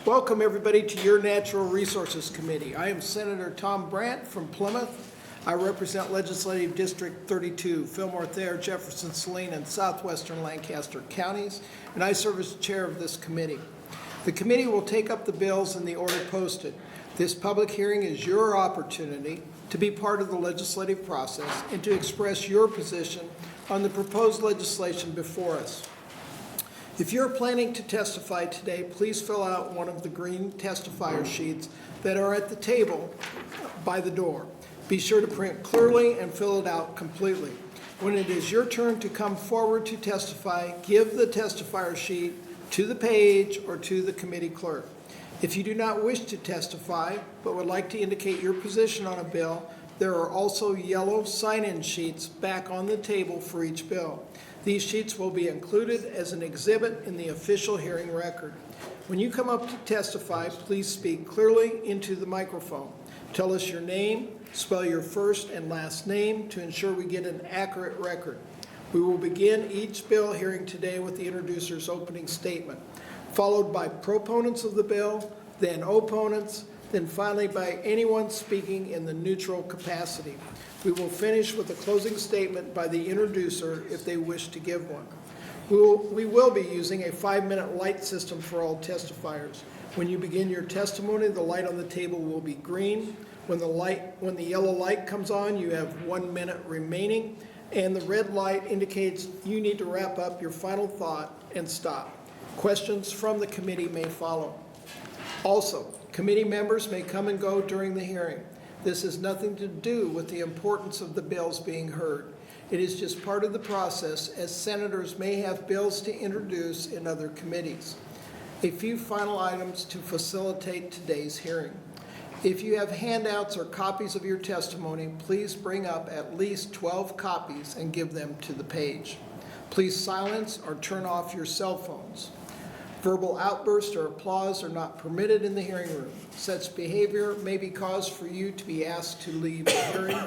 Welcome everybody to your Natural Resources Committee. I am Senator Tom Brandt from Plymouth. I represent Legislative District 32, Fillmore, Thayer, Jefferson, Saline, and southwestern Lancaster counties, and I serve as chair of this committee. The committee will take up the bills in the order posted. This public hearing is your opportunity to be part of the legislative process and to express your position on the proposed legislation before us. If you're planning to testify today, please fill out one of the green testifier sheets that are at the table by the door. Be sure to print clearly and fill it out completely. When it is your turn to come forward to testify, give the testifier sheet to the page or to the committee clerk. If you do not wish to testify but would like to indicate your position on a bill, there are also yellow sign-in sheets back on the table for each bill. These sheets will be included as an exhibit in the official hearing record. When you come up to testify, please speak clearly into the microphone. Tell us your name, spell your first and last name to ensure we get an accurate record. We will begin each bill hearing today with the introducer's opening statement, followed by proponents of the bill, then opponents, then finally by anyone speaking in the neutral capacity. We will finish with a closing statement by the introducer if they wish to give one. We will be using a 5-minute light system for all testifiers. When you begin your testimony, the light on the table will be green. When the yellow light comes on, you have 1 minute remaining, and the red light indicates you need to wrap up your final thought and stop. Questions from the committee may follow. Also, committee members may come and go during the hearing. This has nothing to do with the importance of the bills being heard. It is just part of the process, as senators may have bills to introduce in other committees. A few final items to facilitate today's hearing. If you have handouts or copies of your testimony, please bring up at least 12 copies and give them to the page. Please silence or turn off your cell phones. Verbal outbursts or applause are not permitted in the hearing room. Such behavior may be cause for you to be asked to leave the hearing.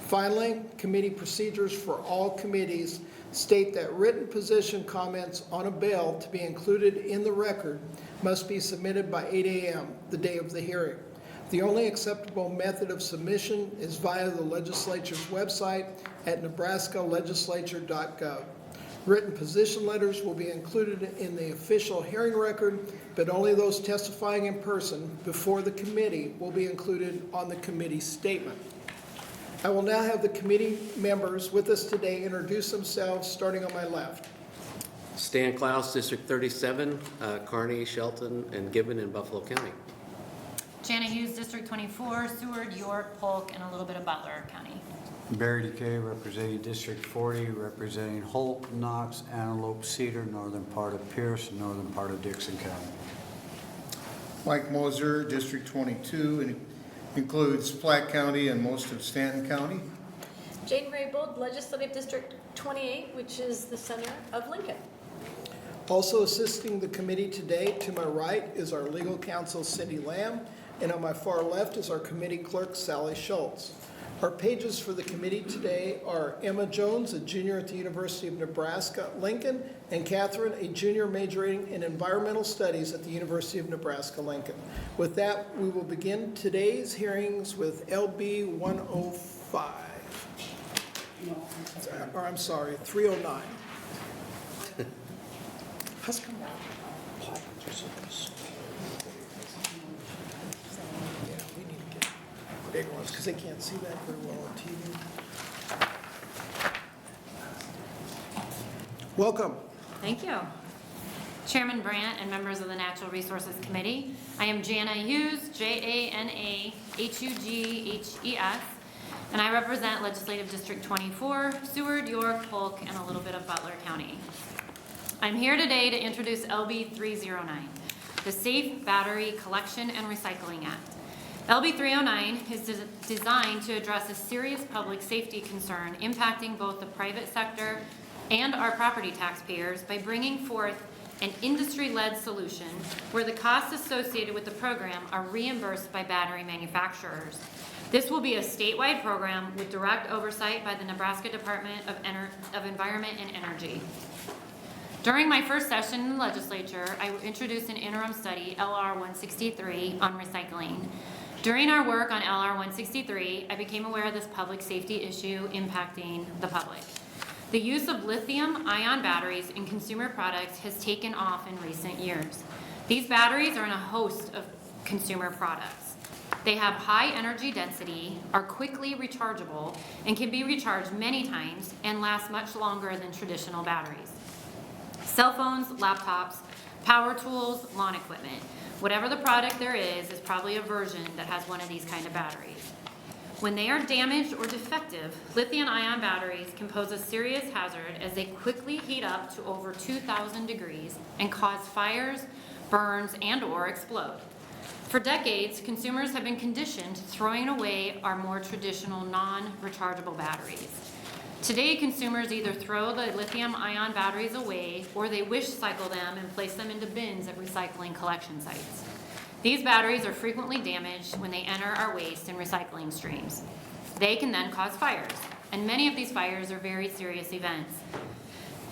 Finally, committee procedures for all committees state that written position comments on a bill to be included in the record must be submitted by 8 a.m. the day of the hearing. The only acceptable method of submission is via the legislature's website at nebraskalegislature.gov. Written position letters will be included in the official hearing record, but only those testifying in person before the committee will be included on the committee statement. I will now have the committee members with us today introduce themselves, starting on my left. Stan Klaus, District 37, Kearney, Shelton, and Gibbon in Buffalo County. Jana Hughes, District 24, Seward, York, Polk, and a little bit of Butler County. Barry DeKay, representing District 40, representing Holt, Knox, Antelope, Cedar, northern part of Pierce, and northern part of Dixon County. Mike Moser, District 22, and it includes Platte County and most of Stanton County. Jane Raybould, Legislative District 28, which is the center of Lincoln. Also assisting the committee today to my right is our legal counsel, Cindy Lamb, and on my far left is our committee clerk, Sally Schultz. Our pages for the committee today are Emma Jones, a junior at the University of Nebraska, Lincoln, and Catherine, a junior majoring in environmental studies at the University of Nebraska, Lincoln. With that, we will begin today's hearings with LB 105. Or I'm sorry, 309. How's it come out? Big ones, because they can't see that very well on TV. Welcome. Thank you. Chairman Brandt and members of the Natural Resources Committee, I am Jana Hughes, J-A-N-A-H-U-G-H-E-S, and I represent Legislative District 24, Seward, York, Polk, and a little bit of Butler County. I'm here today to introduce LB 309, the Safe Battery Collection and Recycling Act. LB 309 is designed to address a serious public safety concern impacting both the private sector and our property taxpayers by bringing forth an industry-led solution where the costs associated with the program are reimbursed by battery manufacturers. This will be a statewide program with direct oversight by the Nebraska Department of Environment and Energy. During my first session in the legislature, I introduced an interim study, LR 163, on recycling. During our work on LR 163, I became aware of this public safety issue impacting the public. The use of lithium-ion batteries in consumer products has taken off in recent years. These batteries are in a host of consumer products. They have high energy density, are quickly rechargeable, and can be recharged many times and last much longer than traditional batteries. Cell phones, laptops, power tools, lawn equipment. Whatever the product there is probably a version that has one of these kind of batteries. When they are damaged or defective, lithium-ion batteries can pose a serious hazard as they quickly heat up to over 2,000 degrees and cause fires, burns, and/or explode. For decades, consumers have been conditioned to throwing away our more traditional non-rechargeable batteries. Today, consumers either throw the lithium-ion batteries away or they wish cycle them and place them into bins at recycling collection sites. These batteries are frequently damaged when they enter our waste and recycling streams. They can then cause fires, and many of these fires are very serious events.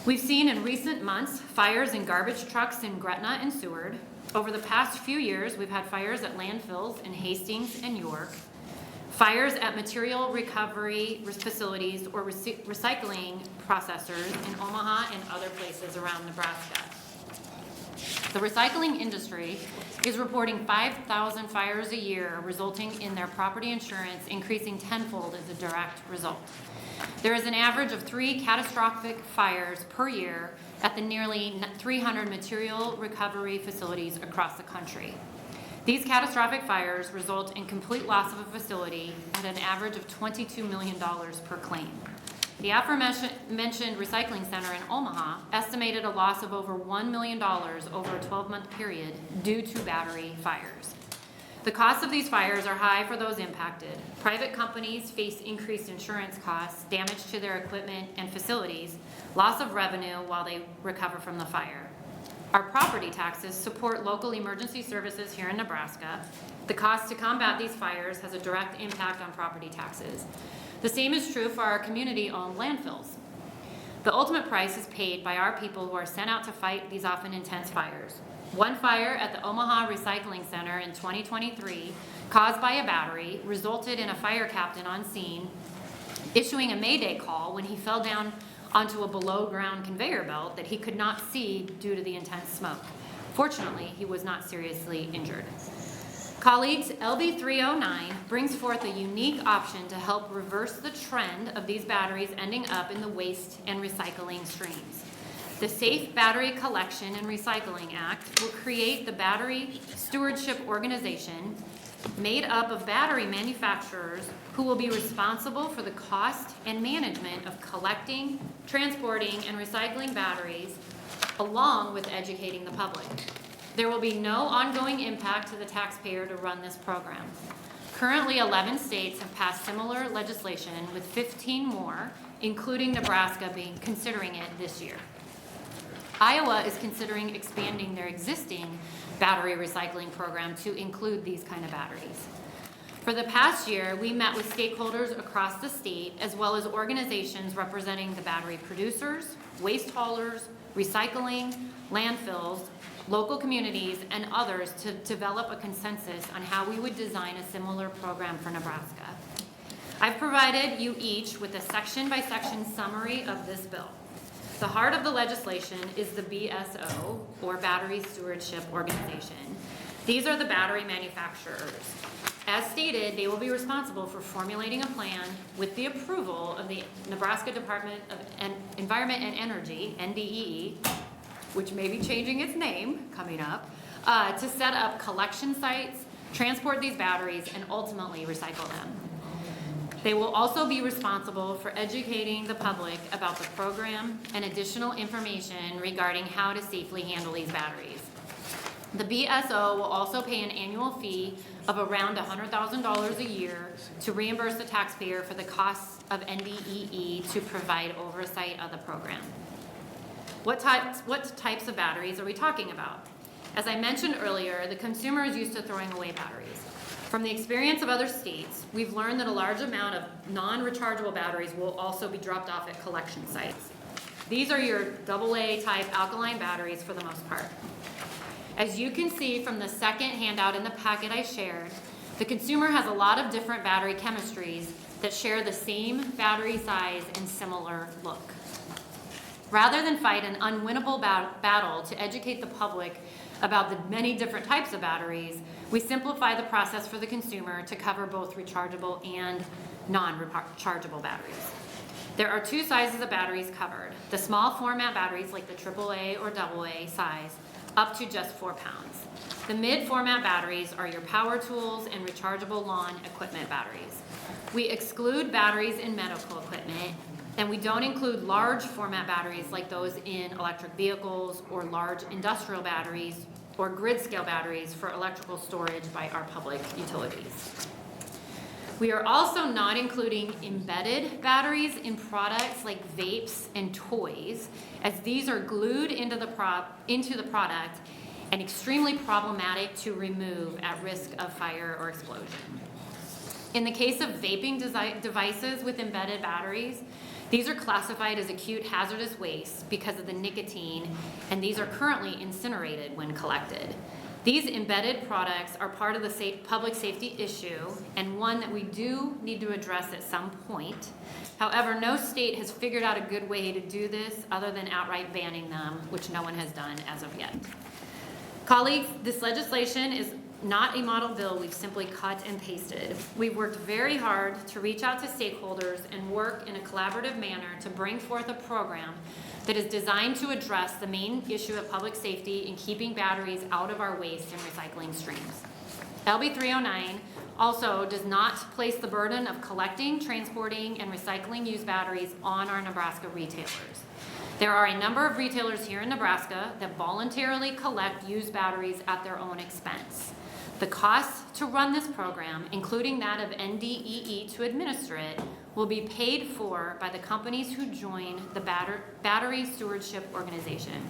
We've seen in recent months fires in garbage trucks in Gretna and Seward. Over the past few years, we've had fires at landfills in Hastings and York, fires at material recovery facilities or recycling processors in Omaha and other places around Nebraska. The recycling industry is reporting 5,000 fires a year, resulting in their property insurance increasing tenfold as a direct result. There is an average of 3 catastrophic fires per year at the nearly 300 material recovery facilities across the country. These catastrophic fires result in complete loss of a facility at an average of $22 million per claim. The aforementioned recycling center in Omaha estimated a loss of over $1 million over a 12-month period due to battery fires. The costs of these fires are high for those impacted. Private companies face increased insurance costs, damage to their equipment and facilities, loss of revenue while they recover from the fire. Our property taxes support local emergency services here in Nebraska. The cost to combat these fires has a direct impact on property taxes. The same is true for our community-owned landfills. The ultimate price is paid by our people who are sent out to fight these often intense fires. One fire at the Omaha Recycling Center in 2023, caused by a battery, resulted in a fire captain on scene issuing a mayday call when he fell down onto a below-ground conveyor belt that he could not see due to the intense smoke. Fortunately, he was not seriously injured. Colleagues, LB 309 brings forth a unique option to help reverse the trend of these batteries ending up in the waste and recycling streams. The Safe Battery Collection and Recycling Act will create the Battery Stewardship Organization made up of battery manufacturers who will be responsible for the cost and management of collecting, transporting, and recycling batteries, along with educating the public. There will be no ongoing impact to the taxpayer to run this program. Currently, 11 states have passed similar legislation, with 15 more, including Nebraska, considering it this year. Iowa is considering expanding their existing battery recycling program to include these kind of batteries. For the past year, we met with stakeholders across the state, as well as organizations representing the battery producers, waste haulers, recycling, landfills, local communities, and others to develop a consensus on how we would design a similar program for Nebraska. I've provided you each with a section-by-section summary of this bill. The heart of the legislation is the BSO, or Battery Stewardship Organization. These are the battery manufacturers. As stated, they will be responsible for formulating a plan with the approval of the Nebraska Department of Environment and Energy, NDEE, which may be changing its name coming up, to set up collection sites, transport these batteries, and ultimately recycle them. They will also be responsible for educating the public about the program and additional information regarding how to safely handle these batteries. The BSO will also pay an annual fee of around $100,000 a year to reimburse the taxpayer for the costs of NDEE to provide oversight of the program. What types of batteries are we talking about? As I mentioned earlier, the consumer is used to throwing away batteries. From the experience of other states, we've learned that a large amount of non-rechargeable batteries will also be dropped off at collection sites. These are your AA type alkaline batteries for the most part. As you can see from the second handout in the packet I shared, the consumer has a lot of different battery chemistries that share the same battery size and similar look. Rather than fight an unwinnable battle to educate the public about the many different types of batteries, we simplify the process for the consumer to cover both rechargeable and non-rechargeable batteries. There are two sizes of batteries covered: the small format batteries like the AAA or AA size, up to just 4 pounds. The mid-format batteries are your power tools and rechargeable lawn equipment batteries. We exclude batteries in medical equipment, and we don't include large format batteries like those in electric vehicles or large industrial batteries or grid scale batteries for electrical storage by our public utilities. We are also not including embedded batteries in products like vapes and toys, as these are glued into the product and extremely problematic to remove at risk of fire or explosion. In the case of vaping devices with embedded batteries, these are classified as acute hazardous waste because of the nicotine, and these are currently incinerated when collected. These embedded products are part of the public safety issue and one that we do need to address at some point. However, no state has figured out a good way to do this other than outright banning them, which no one has done as of yet. Colleagues, this legislation is not a model bill we've simply cut and pasted. We've worked very hard to reach out to stakeholders and work in a collaborative manner to bring forth a program that is designed to address the main issue of public safety in keeping batteries out of our waste and recycling streams. LB 309 also does not place the burden of collecting, transporting, and recycling used batteries on our Nebraska retailers. There are a number of retailers here in Nebraska that voluntarily collect used batteries at their own expense. The cost to run this program, including that of NDEE to administer it, will be paid for by the companies who join the Battery Stewardship Organization.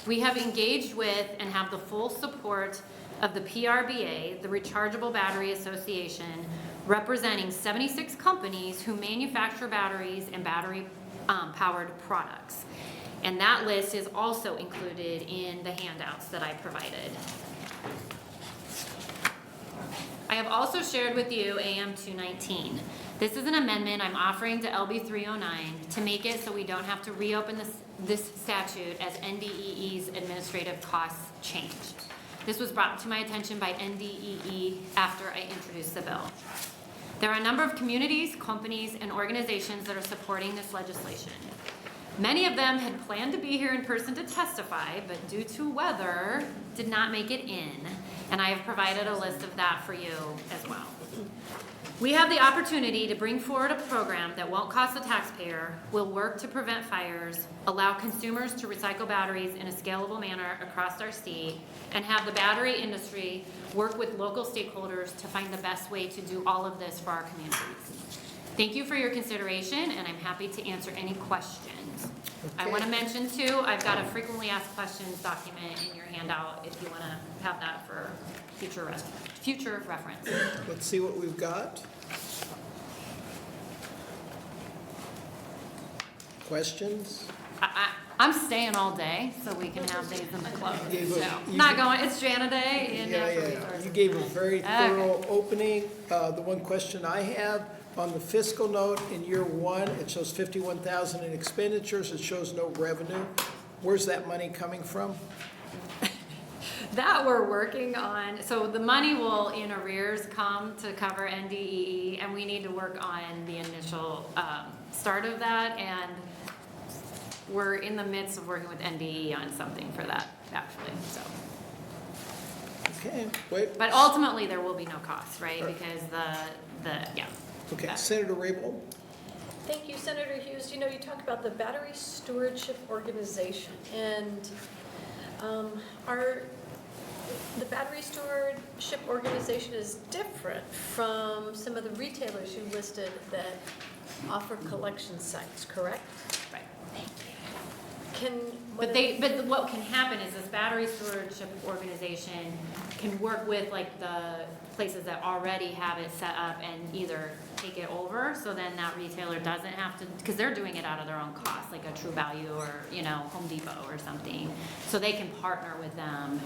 We have engaged with and have the full support of the PRBA, the Rechargeable Battery Association, representing 76 companies who manufacture batteries and battery powered products. And that list is also included in the handouts that I provided. I have also shared with you AM 219. This is an amendment I'm offering to LB 309 to make it so we don't have to reopen this statute as NDEE's administrative costs change. This was brought to my attention by NDEE after I introduced the bill. There are a number of communities, companies, and organizations that are supporting this legislation. Many of them had planned to be here in person to testify, but due to weather, did not make it in, and I have provided a list of that for you as well. We have the opportunity to bring forward a program that won't cost the taxpayer, will work to prevent fires, allow consumers to recycle batteries in a scalable manner across our state, and have the battery industry work with local stakeholders to find the best way to do all of this for our communities. Thank you for your consideration, and I'm happy to answer any questions. I want to mention too, I've got a frequently asked questions document in your handout if you want to have that for future reference. Let's see what we've got. Questions? I'm staying all day so we can have these in the close. You Not going, it's Jana Day in Yeah, Natural yeah. Resources. You gave a very Okay. thorough opening. The one question I have, on the fiscal note, in year one, it shows 51,000 in expenditures, it shows no revenue. Where's that money coming from? That we're working on, so the money will in arrears come to cover NDEE, and we need to work on the initial start of that, and we're in the midst of working with NDEE on something for that, actually, so. Okay, wait. But ultimately, there will be no cost, right, Right. because yeah. Okay, Senator Rabel? Thank you, Senator Hughes. You know, you talked about the Battery Stewardship Organization, and the Battery Stewardship Organization is different from some of the retailers you listed that offer collection sites, correct? Right. Can But what can happen is this battery stewardship organization can work with like the places that already have it set up and either take it over, so then that retailer doesn't have to, because they're doing it out of their own cost, like a True Value or, Home Depot or something. So they can partner with them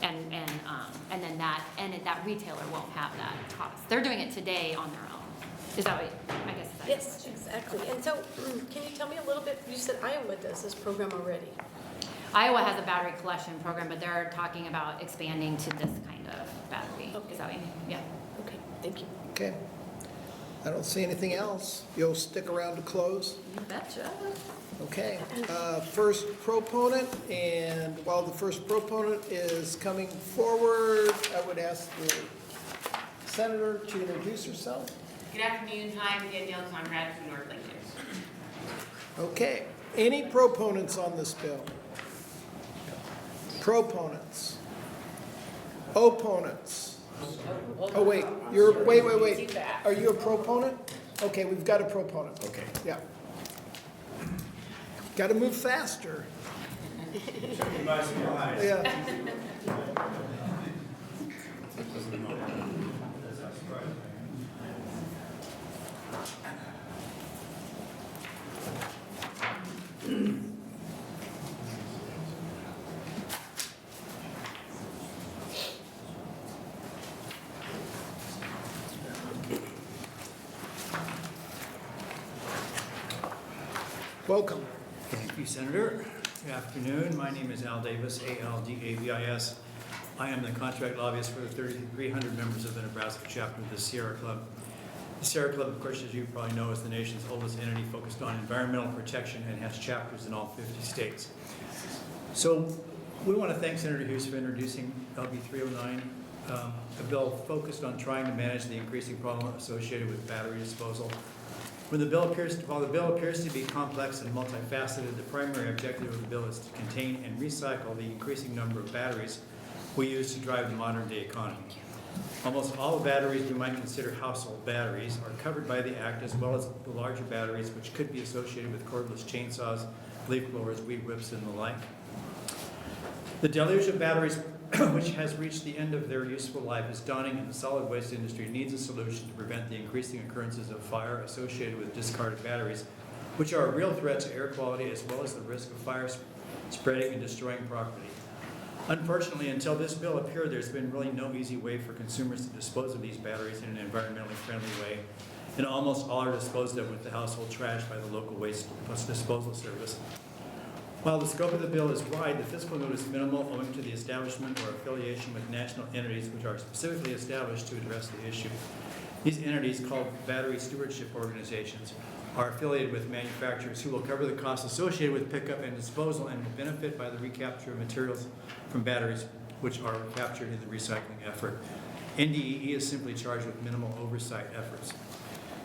and then that retailer won't have that cost. They're doing it today on their own. Is that what, I guess? Is that Yes, exactly. And so, can you tell me a little bit, you said Iowa does this program already. Iowa has a battery collection program, but they're talking about expanding to this kind of battery. Okay. Is that what you mean? Yeah. Okay, thank you. Okay. I don't see anything else. You'll stick around to close? You betcha. Okay. First proponent, and while the first proponent is coming forward, I would ask the senator to introduce herself. Good afternoon, hi, I'm Danielle Conrad from North Lincoln. Okay. Any proponents on this bill? Proponents? Opponents? Oh, wait, wait. Are you a proponent? Okay, we've got a proponent. Okay. Yeah. Got to move faster. Yeah. Welcome. Thank you, Senator. Good afternoon. My name is Al Davis, A-L-D-A-V-I-S. I am the contract lobbyist for the 3,300 members of the Nebraska chapter of the Sierra Club. The Sierra Club, of course, as you probably know, is the nation's oldest entity focused on environmental protection and has chapters in all 50 states. So we want to thank Senator Hughes for introducing LB 309, a bill focused on trying to manage the increasing problem associated with battery disposal. While the bill appears to be complex and multifaceted, the primary objective of the bill is to contain and recycle the increasing number of batteries we use to drive the modern day economy. Almost all batteries we might consider household batteries are covered by the Act, as well as the larger batteries which could be associated with cordless chainsaws, leaf blowers, weed whips, and the like. The deluge of batteries which has reached the end of their useful life is dawning, and the solid waste industry needs a solution to prevent the increasing occurrences of fire associated with discarded batteries, which are a real threat to air quality as well as the risk of fire spreading and destroying property. Unfortunately, until this bill appeared, there's been really no easy way for consumers to dispose of these batteries in an environmentally friendly way, and almost all are disposed of with the household trash by the local waste disposal service. While the scope of the bill is wide, the fiscal note is minimal owing to the establishment or affiliation with national entities which are specifically established to address the issue. These entities, called battery stewardship organizations, are affiliated with manufacturers who will cover the costs associated with pickup and disposal and will benefit by the recapture of materials from batteries which are captured in the recycling effort. NDEE is simply charged with minimal oversight efforts.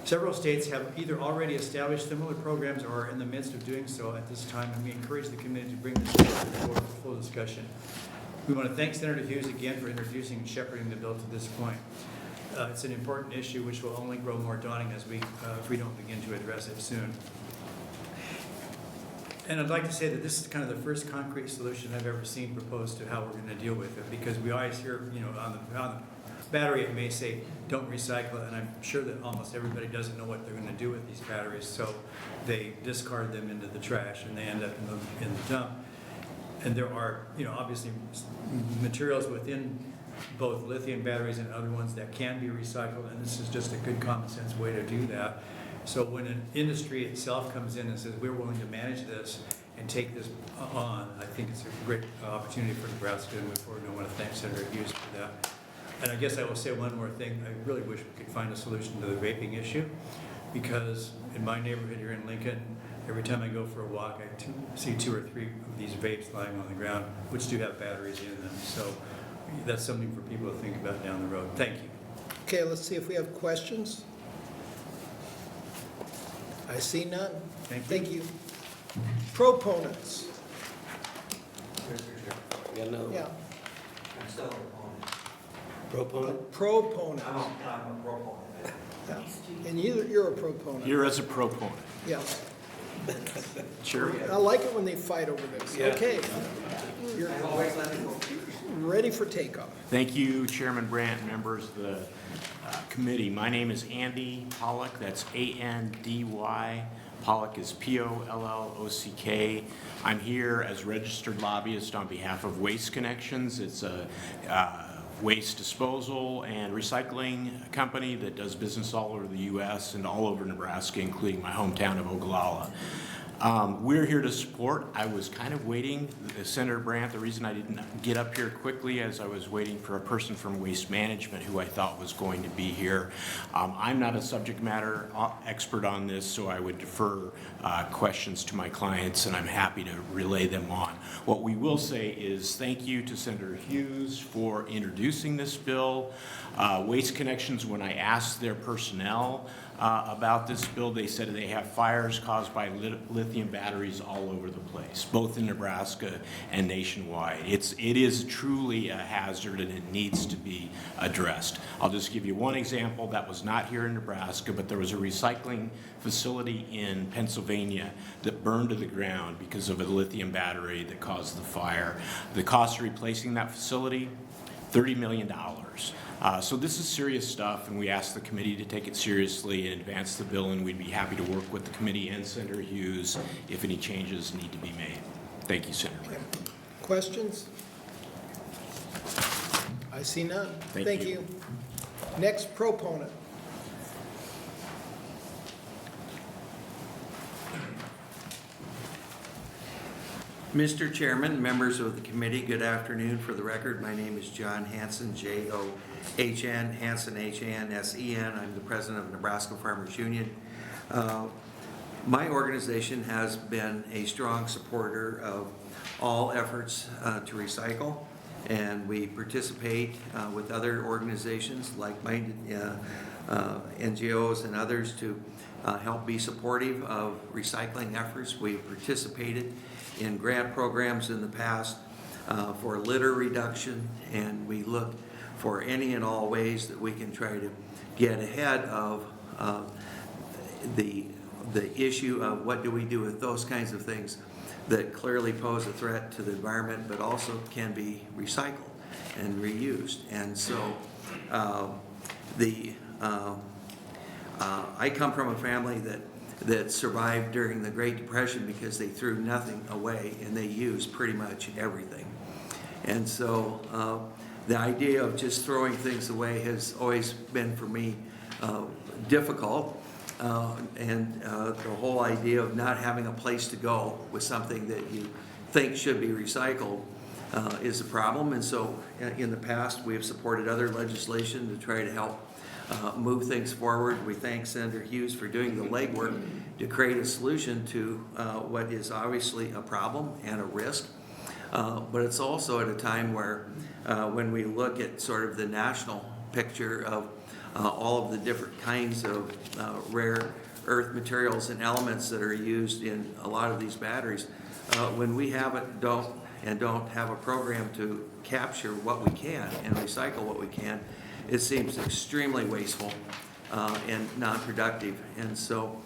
Several states have either already established similar programs or are in the midst of doing so at this time, and we encourage the committee to bring this bill forward for full discussion. We want to thank Senator Hughes again for introducing and shepherding the bill to this point. It's an important issue which will only grow more daunting as if we don't begin to address it soon. And I'd like to say that this is kind of the first concrete solution I've ever seen proposed to how we're going to deal with it, because we always hear, on the battery it may say don't recycle it, and I'm sure that almost everybody doesn't know what they're going to do with these batteries, so they discard them into the trash and they end up in the dump. And there are, obviously materials within both lithium batteries and other ones that can be recycled, and this is just a good common sense way to do that. So when an industry itself comes in and says we're willing to manage this and take this on, I think it's a great opportunity for Nebraska to move forward, and I want to thank Senator Hughes for that. And I guess I will say one more thing. I really wish we could find a solution to the vaping issue, because in my neighborhood here in Lincoln, every time I go for a walk, I see 2 or 3 of these vapes lying on the ground, which do have batteries in them. So that's something for people to think about down the road. Thank you. Okay, let's see if we have questions. I see none. Thank you. Proponents? Yeah, no. Yeah. I'm still a proponent. Proponent? Proponent. I'm a proponent. Yeah. And you're a proponent. You're as a proponent. Yes. Sure. I like it when they fight over this. Yeah. Okay. You're Always let it go. ready for takeoff. Thank you, Chairman Brandt, and members of the committee. My name is Andy Pollock. That's A-N-D-Y. Pollock is P-O-L-L-O-C-K. I'm here as registered lobbyist on behalf of Waste Connections. It's a waste disposal and recycling company that does business all over the U.S. and all over Nebraska, including my hometown of Ogallala. We're here to support. I was kind of waiting, Senator Brandt, the reason I didn't get up here quickly is I was waiting for a person from Waste Management who I thought was going to be here. I'm not a subject matter expert on this, so I would defer questions to my clients, and I'm happy to relay them on. What we will say is thank you to Senator Hughes for introducing this bill. Waste Connections, when I asked their personnel about this bill, they said they have fires caused by lithium batteries all over the place, both in Nebraska and nationwide. It is truly a hazard and it needs to be addressed. I'll just give you one example that was not here in Nebraska, but there was a recycling facility in Pennsylvania that burned to the ground because of a lithium battery that caused the fire. The cost of replacing that facility, $30 million. So this is serious stuff, and we ask the committee to take it seriously and advance the bill, and we'd be happy to work with the committee and Senator Hughes if any changes need to be made. Thank you, Senator. Questions? I see none. Thank you. Next proponent. Mr. Chairman, members of the committee, good afternoon. For the record, my name is John Hansen, J-O-H-N, Hansen, H-A-N-S-E-N. I'm the president of Nebraska Farmers Union. My organization has been a strong supporter of all efforts to recycle, and we participate with other organizations, like-minded NGOs and others, to help be supportive of recycling efforts. We've participated in grant programs in the past for litter reduction, and we look for any and all ways that we can try to get ahead of the issue of what do we do with those kinds of things that clearly pose a threat to the environment but also can be recycled and reused. And so I come from a family that survived during the Great Depression because they threw nothing away and they used pretty much everything. And so the idea of just throwing things away has always been for me difficult. The whole idea of not having a place to go with something that you think should be recycled is a problem. And so in the past, we have supported other legislation to try to help move things forward. We thank Senator Hughes for doing the legwork to create a solution to what is obviously a problem and a risk. But it's also at a time where when we look at sort of the national picture of all of the different kinds of rare earth materials and elements that are used in a lot of these batteries, when we don't have a program to capture what we can and recycle what we can, it seems extremely wasteful and non-productive. And so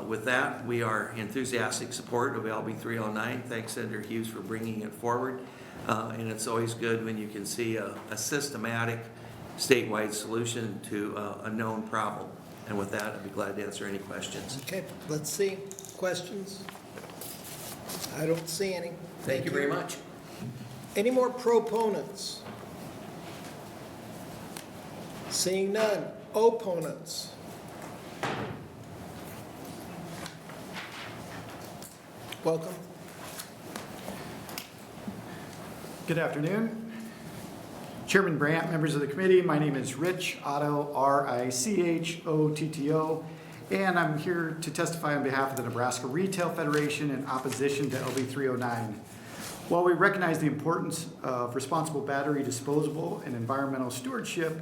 with that, we are enthusiastic support of LB 309. Thanks, Senator Hughes, for bringing it forward. And it's always good when you can see a systematic statewide solution to a known problem. And with that, I'd be glad to answer any questions. Okay, let's see. Questions? I don't see any. Thank you very much. Any more proponents? Seeing none. Opponents? Welcome. Good afternoon. Chairman Brandt, members of the committee, my name is Rich Otto, R-I-C-H-O-T-T-O, and I'm here to testify on behalf of the Nebraska Retail Federation in opposition to LB 309. While we recognize the importance of responsible battery disposal and environmental stewardship,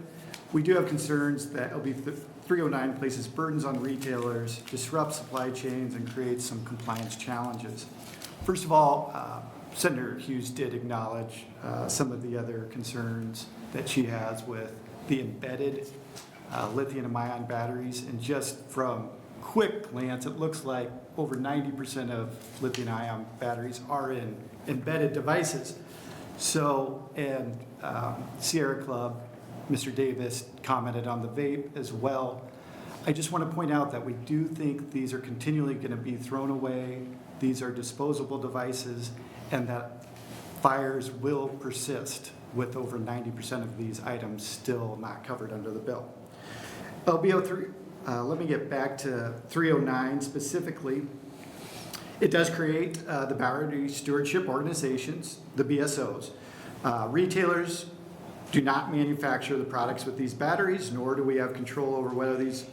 we do have concerns that LB 309 places burdens on retailers, disrupts supply chains, and creates some compliance challenges. First of all, Senator Hughes did acknowledge some of the other concerns that she has with the embedded lithium-ion batteries, and just from quick glance, it looks like over 90% of lithium-ion batteries are in embedded devices. So, and Sierra Club, Mr. Davis commented on the vape as well. I just want to point out that we do think these are continually going to be thrown away. These are disposable devices, and that fires will persist with over 90% of these items still not covered under the bill. LBO 3, let me get back to 309 specifically. It does create the battery stewardship organizations, the BSOs. Retailers do not manufacture the products with these batteries, nor do we have control over whether these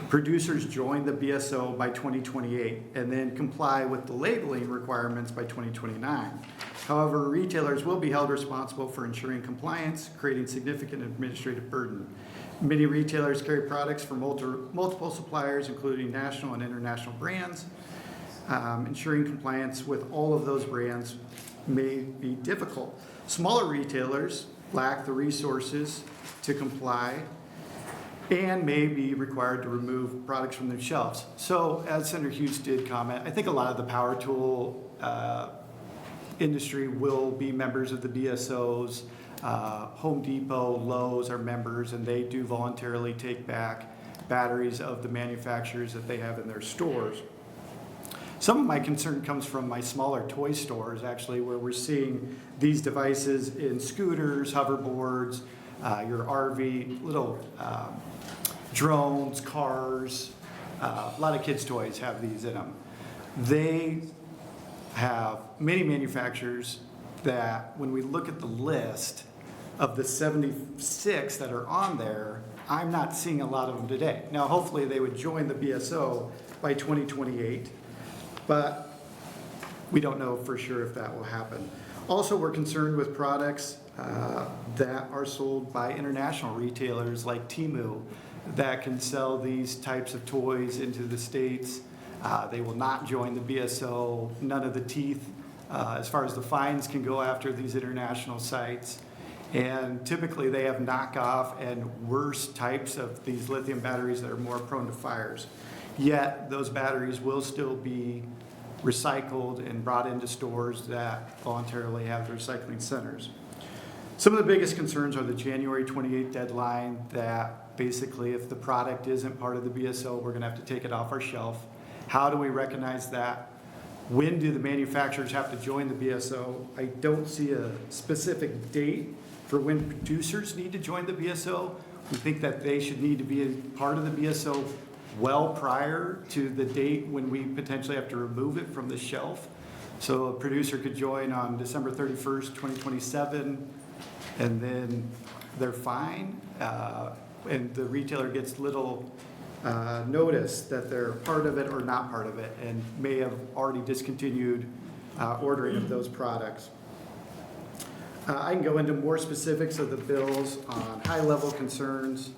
producers join the BSO by 2028 and then comply with the labeling requirements by 2029. However, retailers will be held responsible for ensuring compliance, creating significant administrative burden. Many retailers carry products from multiple suppliers, including national and international brands. Ensuring compliance with all of those brands may be difficult. Smaller retailers lack the resources to comply and may be required to remove products from their shelves. So, as Senator Hughes did comment, I think a lot of the power tool industry will be members of the BSOs. Home Depot, Lowe's are members, and they do voluntarily take back batteries of the manufacturers that they have in their stores. Some of my concern comes from my smaller toy stores, actually, where we're seeing these devices in scooters, hoverboards, your RV, little drones, cars. A lot of kids' toys have these in them. They have many manufacturers that, when we look at the list of the 76 that are on there, I'm not seeing a lot of them today. Now, hopefully they would join the BSO by 2028, but we don't know for sure if that will happen. Also, we're concerned with products that are sold by international retailers like Temu that can sell these types of toys into the States. They will not join the BSO. None of the teeth, as far as the fines, can go after these international sites. And typically they have knockoff and worse types of these lithium batteries that are more prone to fires. Yet those batteries will still be recycled and brought into stores that voluntarily have the recycling centers. Some of the biggest concerns are the January 28th deadline, that basically if the product isn't part of the BSO, we're gonna have to take it off our shelf. How do we recognize that? When do the manufacturers have to join the BSO? I don't see a specific date for when producers need to join the BSO. We think that they should need to be a part of the BSO well prior to the date when we potentially have to remove it from the shelf. So a producer could join on December 31st, 2027, and then they're fine, and the retailer gets little notice that they're part of it or not part of it, and may have already discontinued ordering of those products. I can go into more specifics of the bills on high-level concerns.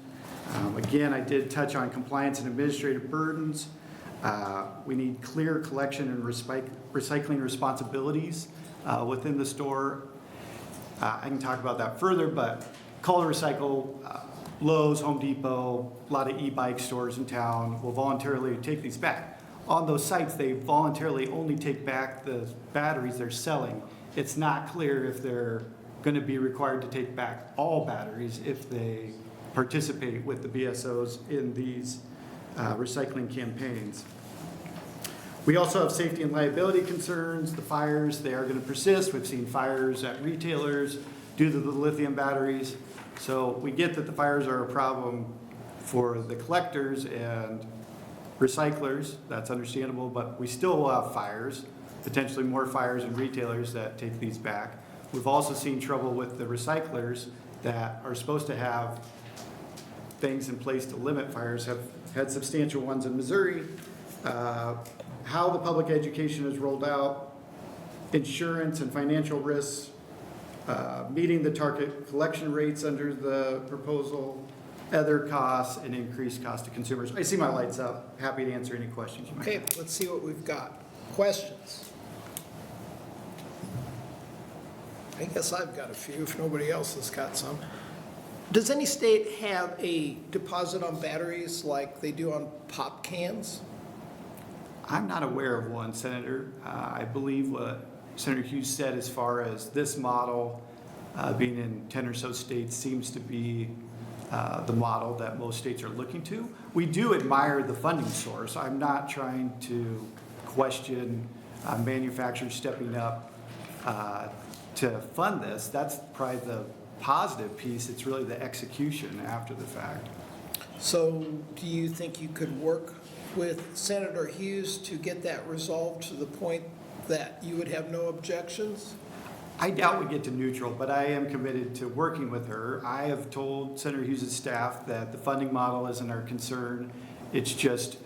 Again, I did touch on compliance and administrative burdens. We need clear collection and recycling responsibilities within the store. I can talk about that further, but Call to Recycle, Lowe's, Home Depot, a lot of e-bike stores in town will voluntarily take these back. On those sites, they voluntarily only take back the batteries they're selling. It's not clear if they're going to be required to take back all batteries if they participate with the BSOs in these recycling campaigns. We also have safety and liability concerns. The fires, they are going to persist. We've seen fires at retailers due to the lithium batteries. So we get that the fires are a problem for the collectors and recyclers. That's understandable, but we still will have fires, potentially more fires in retailers that take these back. We've also seen trouble with the recyclers that are supposed to have things in place to limit fires, have had substantial ones in Missouri. How the public education is rolled out, insurance and financial risks, meeting the target collection rates under the proposal, other costs, and increased cost to consumers. I see my lights up. Happy to answer any questions you might have. Okay, let's see what we've got. Questions? I guess I've got a few if nobody else has got some. Does any state have a deposit on batteries like they do on pop cans? I'm not aware of one, Senator. I believe what Senator Hughes said as far as this model being in 10 or so states seems to be the model that most states are looking to. We do admire the funding source. I'm not trying to question manufacturers stepping up to fund this. That's probably the positive piece. It's really the execution after the fact. So do you think you could work with Senator Hughes to get that resolved to the point that you would have no objections? I doubt we get to neutral, but I am committed to working with her. I have told Senator Hughes' staff that the funding model isn't our concern. It's just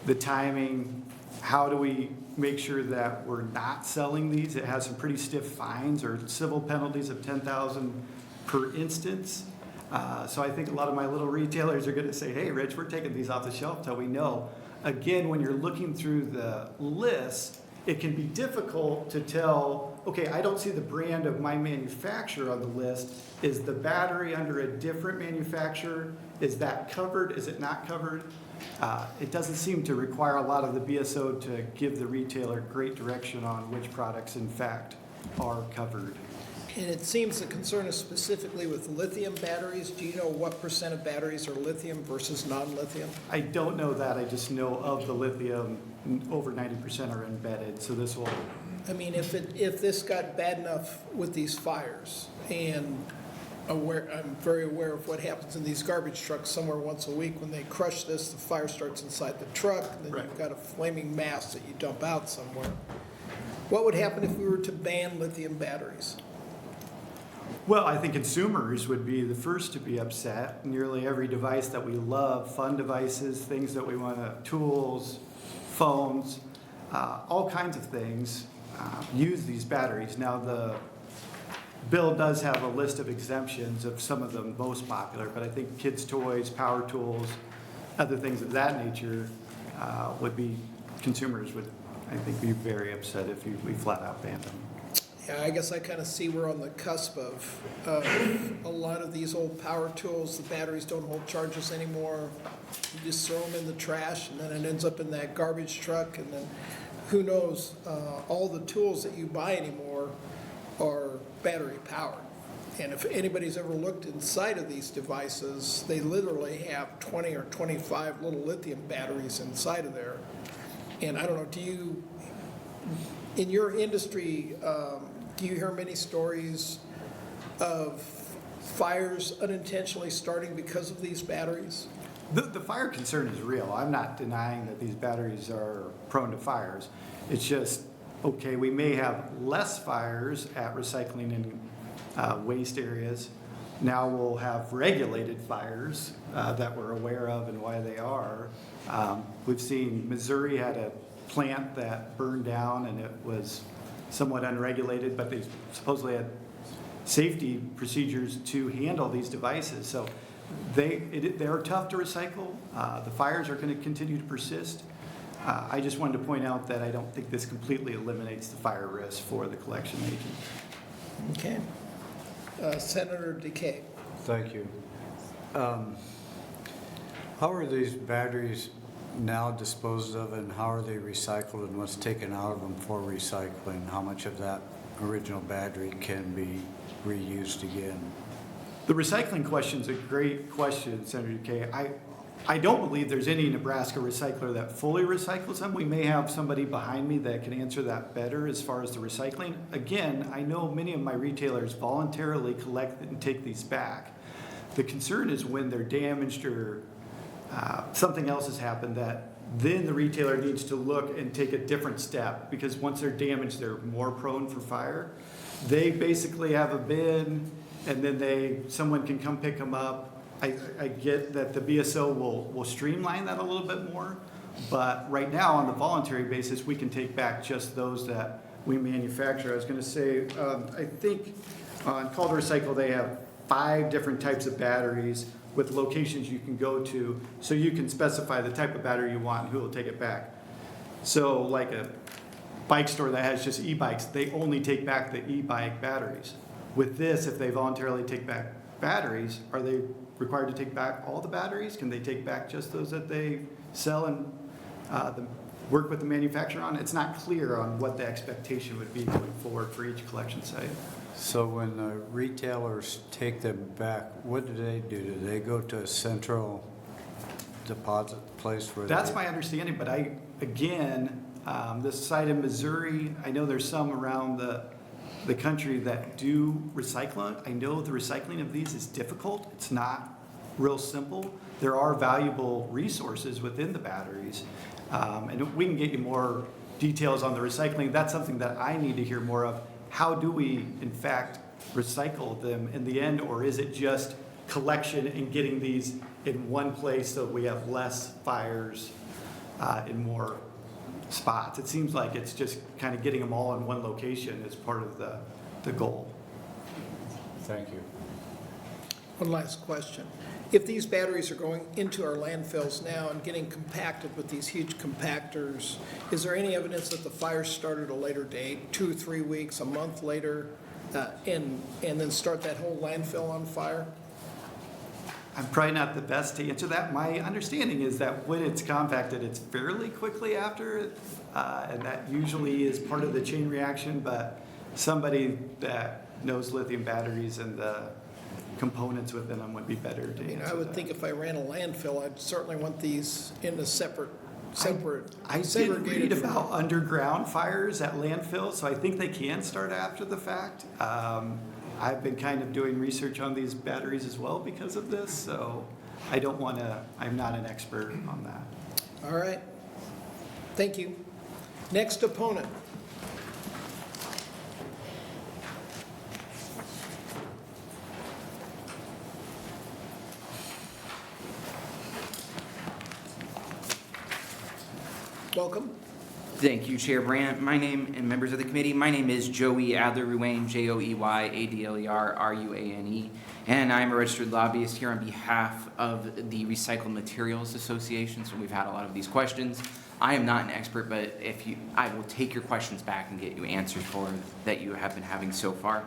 the timing. How do we make sure that we're not selling these? It has some pretty stiff fines or civil penalties of $10,000 per instance. So I think a lot of my little retailers are going to say, hey, Rich, we're taking these off the shelf till we know. Again, when you're looking through the list, it can be difficult to tell, okay, I don't see the brand of my manufacturer on the list. Is the battery under a different manufacturer? Is that covered? Is it not covered? It doesn't seem to require a lot of the BSO to give the retailer great direction on which products, in fact, are covered. And it seems the concern is specifically with lithium batteries. Do you know what % of batteries are lithium versus non-lithium? I don't know that. I just know of the lithium, over 90% are embedded. So this will. I mean, if this got bad enough with these fires, and I'm very aware of what happens in these garbage trucks somewhere once a week. When they crush this, the fire starts inside the truck, and then you've got a flaming mass that you dump out somewhere. What would happen if we were to ban lithium batteries? Well, I think consumers would be the first to be upset. Nearly every device that we love, fun devices, things that we want to, tools, phones, all kinds of things use these batteries. Now, the bill does have a list of exemptions of some of the most popular, but I think kids' toys, power tools, other things of that nature consumers would, I think, be very upset if we flat out banned them. Yeah, I guess I kind of see we're on the cusp of a lot of these old power tools. The batteries don't hold charges anymore. You just throw them in the trash, and then it ends up in that garbage truck, and then who knows, all the tools that you buy anymore are battery powered. And if anybody's ever looked inside of these devices, they literally have 20 or 25 little lithium batteries inside of there. And I don't know, in your industry, do you hear many stories of fires unintentionally starting because of these batteries? The fire concern is real. I'm not denying that these batteries are prone to fires. It's just, okay, we may have less fires at recycling and waste areas. Now we'll have regulated fires that we're aware of and why they are. We've seen Missouri had a plant that burned down, and it was somewhat unregulated, but they supposedly had safety procedures to handle these devices. So they're tough to recycle. The fires are going to continue to persist. I just wanted to point out that I don't think this completely eliminates the fire risk for the collection agent. Okay. Senator DeKay. Thank you. How are these batteries now disposed of, and how are they recycled, and what's taken out of them for recycling? How much of that original battery can be reused again? The recycling question is a great question, Senator DeKay. I don't believe there's any Nebraska recycler that fully recycles them. We may have somebody behind me that can answer that better as far as the recycling. Again, I know many of my retailers voluntarily collect and take these back. The concern is when they're damaged or something else has happened, that then the retailer needs to look and take a different step, because once they're damaged, they're more prone for fire. They basically have a bin, and then someone can come pick them up. I get that the BSO will streamline that a little bit more, but right now on the voluntary basis, we can take back just those that we manufacture. I was going to say, I think on Call to Recycle, they have 5 different types of batteries with locations you can go to, so you can specify the type of battery you want and who will take it back. So like a bike store that has just e-bikes, they only take back the e-bike batteries. With this, if they voluntarily take back batteries, are they required to take back all the batteries? Can they take back just those that they sell in the work with the manufacturer on. It's not clear on what the expectation would be going forward for each collection site. So when the retailers take them back, what do? Do they go to a central deposit place where That's they? my understanding, but this site in Missouri, I know there's some around the country that do recycling. I know the recycling of these is difficult. It's not real simple. There are valuable resources within the batteries. And we can get you more details on the recycling. That's something that I need to hear more of. How do we, in fact, recycle them in the end, or is it just collection and getting these in one place so we have less fires in more spots? It seems like it's just kind of getting them all in one location as part of the goal. Thank you. One last question. If these batteries are going into our landfills now and getting compacted with these huge compactors, is there any evidence that the fire started at a later date, 2 or 3 weeks, a month later, and then start that whole landfill on fire? I'm probably not the best to answer that. My understanding is that when it's compacted, it's fairly quickly after, and that usually is part of the chain reaction, but somebody that knows lithium batteries and the components within them would be better to answer I would that. think if I ran a landfill, I'd certainly want these in a separate, I did segregated. read about underground fires at landfills, so I think they can start after the fact. I've been kind of doing research on these batteries as well because of this, so I'm not an expert on that. All right. Thank you. Next opponent. Welcome. Thank you, Chair Brandt. My name and members of the committee, my name is Joey Adler-Ruane, Joeyadler-Ruane, and I'm a registered lobbyist here on behalf of the Recycled Materials Association, so we've had a lot of these questions. I am not an expert, but I will take your questions back and get you answers for that you have been having so far.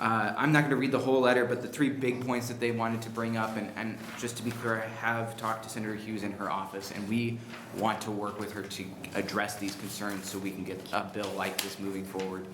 I'm not going to read the whole letter, but the 3 big points that they wanted to bring up, and just to be clear, I have talked to Senator Hughes in her office, and we want to work with her to address these concerns so we can get a bill like this moving forward.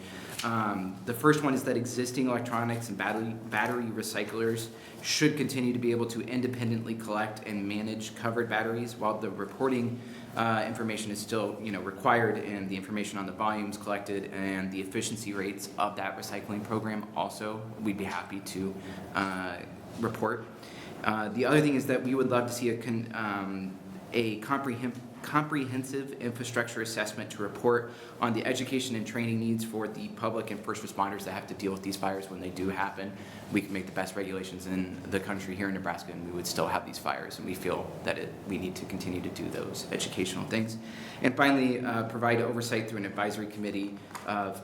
The first one is that existing electronics and battery recyclers should continue to be able to independently collect and manage covered batteries, while the reporting information is still, required, and the information on the volumes collected and the efficiency rates of that recycling program also, we'd be happy to report. The other thing is that we would love to see a comprehensive infrastructure assessment to report on the education and training needs for the public and first responders that have to deal with these fires when they do happen. We can make the best regulations in the country here in Nebraska, and we would still have these fires, and we feel that we need to continue to do those educational things. And finally, provide oversight through an advisory committee of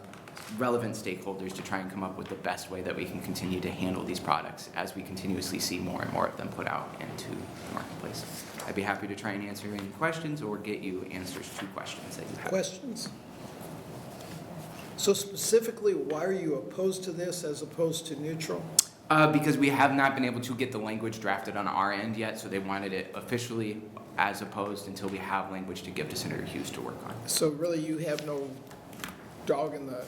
relevant stakeholders to try and come up with the best way that we can continue to handle these products as we continuously see more and more of them put out into the marketplace. I'd be happy to try and answer any questions or get you answers to questions that you have. Questions? So specifically, why are you opposed to this as opposed to neutral? Because we have not been able to get the language drafted on our end yet, so they wanted it officially as opposed until we have language to give to Senator Hughes to work on. So really, you have no dog in the,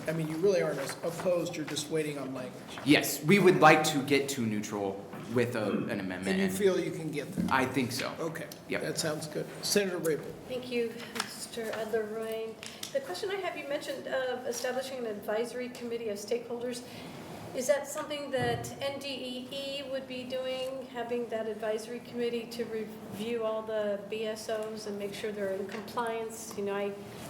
I mean, you really aren't opposed, you're just waiting on language. Yes, we would like to get to neutral with an amendment. And you feel you can get there? I think so. Okay. Yep. That sounds good. Senator Rabel. Thank you, Mr. Adler-Ruane. The question I have, you mentioned establishing an advisory committee of stakeholders. Is that something that NDEE would be doing, having that advisory committee to review all the BSOs and make sure they're in compliance?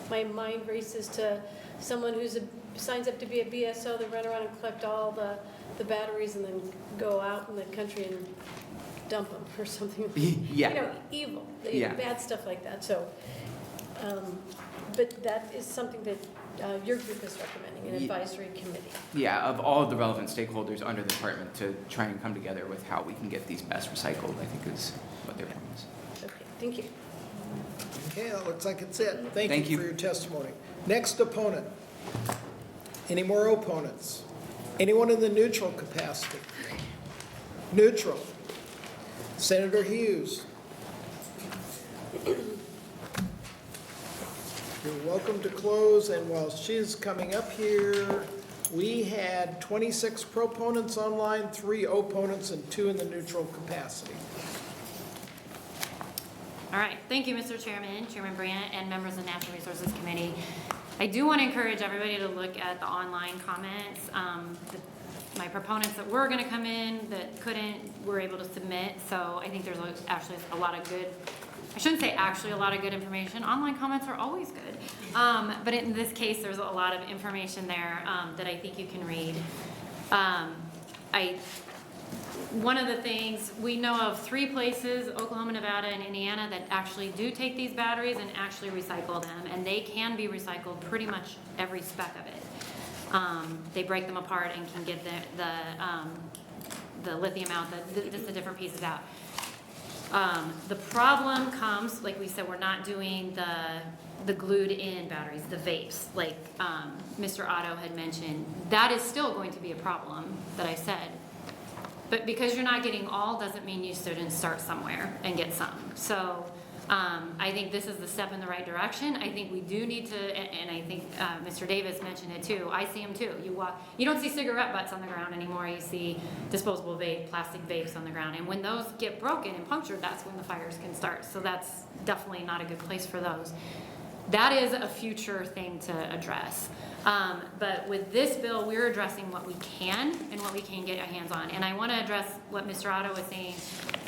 My mind races to someone who signs up to be a BSO, they run around and collect all the batteries and then go out in the country and dump them or something. Yeah. Evil, Yeah. bad stuff like that. So, but that is something that your group is recommending, an advisory committee. Yeah, of all of the relevant stakeholders under the department to try and come together with how we can get these best recycled, I think is what their plan is. Okay, thank you. Okay, that looks like it's it. Thank Thank you you. for your testimony. Next opponent. Any more opponents? Anyone in the neutral capacity? Neutral. Senator Hughes. You're welcome to close, and while she's coming up here, we had 26 proponents online, 3 opponents, and 2 in the neutral capacity. All right, thank you, Mr. Chairman, Chairman Brandt, and members of the Natural Resources Committee. I do want to encourage everybody to look at the online comments. My proponents that were going to come in that couldn't were able to submit, so I think there's actually a lot of good, I shouldn't say actually a lot of good information. Online comments are always good. But in this case, there's a lot of information there that I think you can read. One of the things, we know of 3 places, Oklahoma, Nevada, and Indiana, that actually do take these batteries and actually recycle them, and they can be recycled pretty much every speck of it. They break them apart and can get the lithium out, just the different pieces out. The problem comes, like we said, we're not doing the glued in batteries, the vapes, like Mr. Otto had mentioned. That is still going to be a problem that I said. But because you're not getting all doesn't mean you shouldn't start somewhere and get some. So I think this is the step in the right direction. I think we do need to, and I think Mr. Davis mentioned it too. I see them too. You don't see cigarette butts on the ground anymore. You see disposable vape, plastic vapes on the ground. And when those get broken and punctured, that's when the fires can start. So that's definitely not a good place for those. That is a future thing to address. But with this bill, we're addressing what we can and what we can get our hands on. And I want to address what Mr. Otto was saying.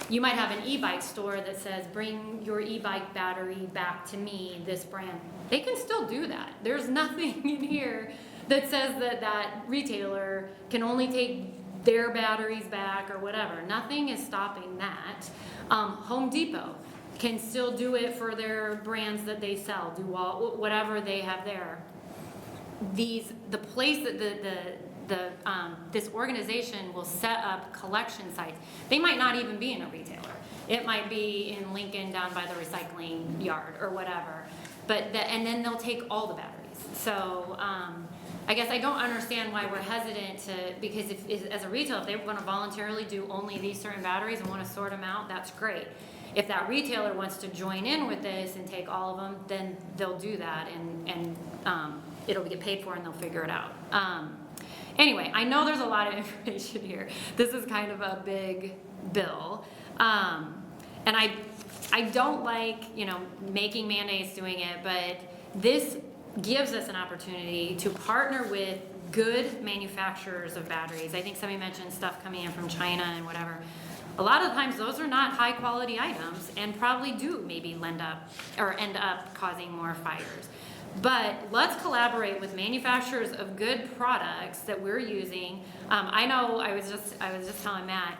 You might have an e-bike store that says, bring your e-bike battery back to me, this brand. They can still do that. There's nothing in here that says that that retailer can only take their batteries back or whatever. Nothing is stopping that. Home Depot can still do it for their brands that they sell, do all, whatever they have there. The place that this organization will set up collection sites, they might not even be in a retailer. It might be in Lincoln down by the recycling yard or whatever. And then they'll take all the batteries. So I guess I don't understand why we're hesitant to, because if as a retailer, if they want to voluntarily do only these certain batteries and want to sort them out, that's great. If that retailer wants to join in with this and take all of them, then they'll do that, and it'll get paid for and they'll figure it out. Anyway, I know there's a lot of information here. This is kind of a big bill. And I don't like, making mandates doing it, but this gives us an opportunity to partner with good manufacturers of batteries. I think somebody mentioned stuff coming in from China and whatever. A lot of times those are not high quality items and probably do maybe end up causing more fires. But let's collaborate with manufacturers of good products that we're using. I know I was just telling Matt,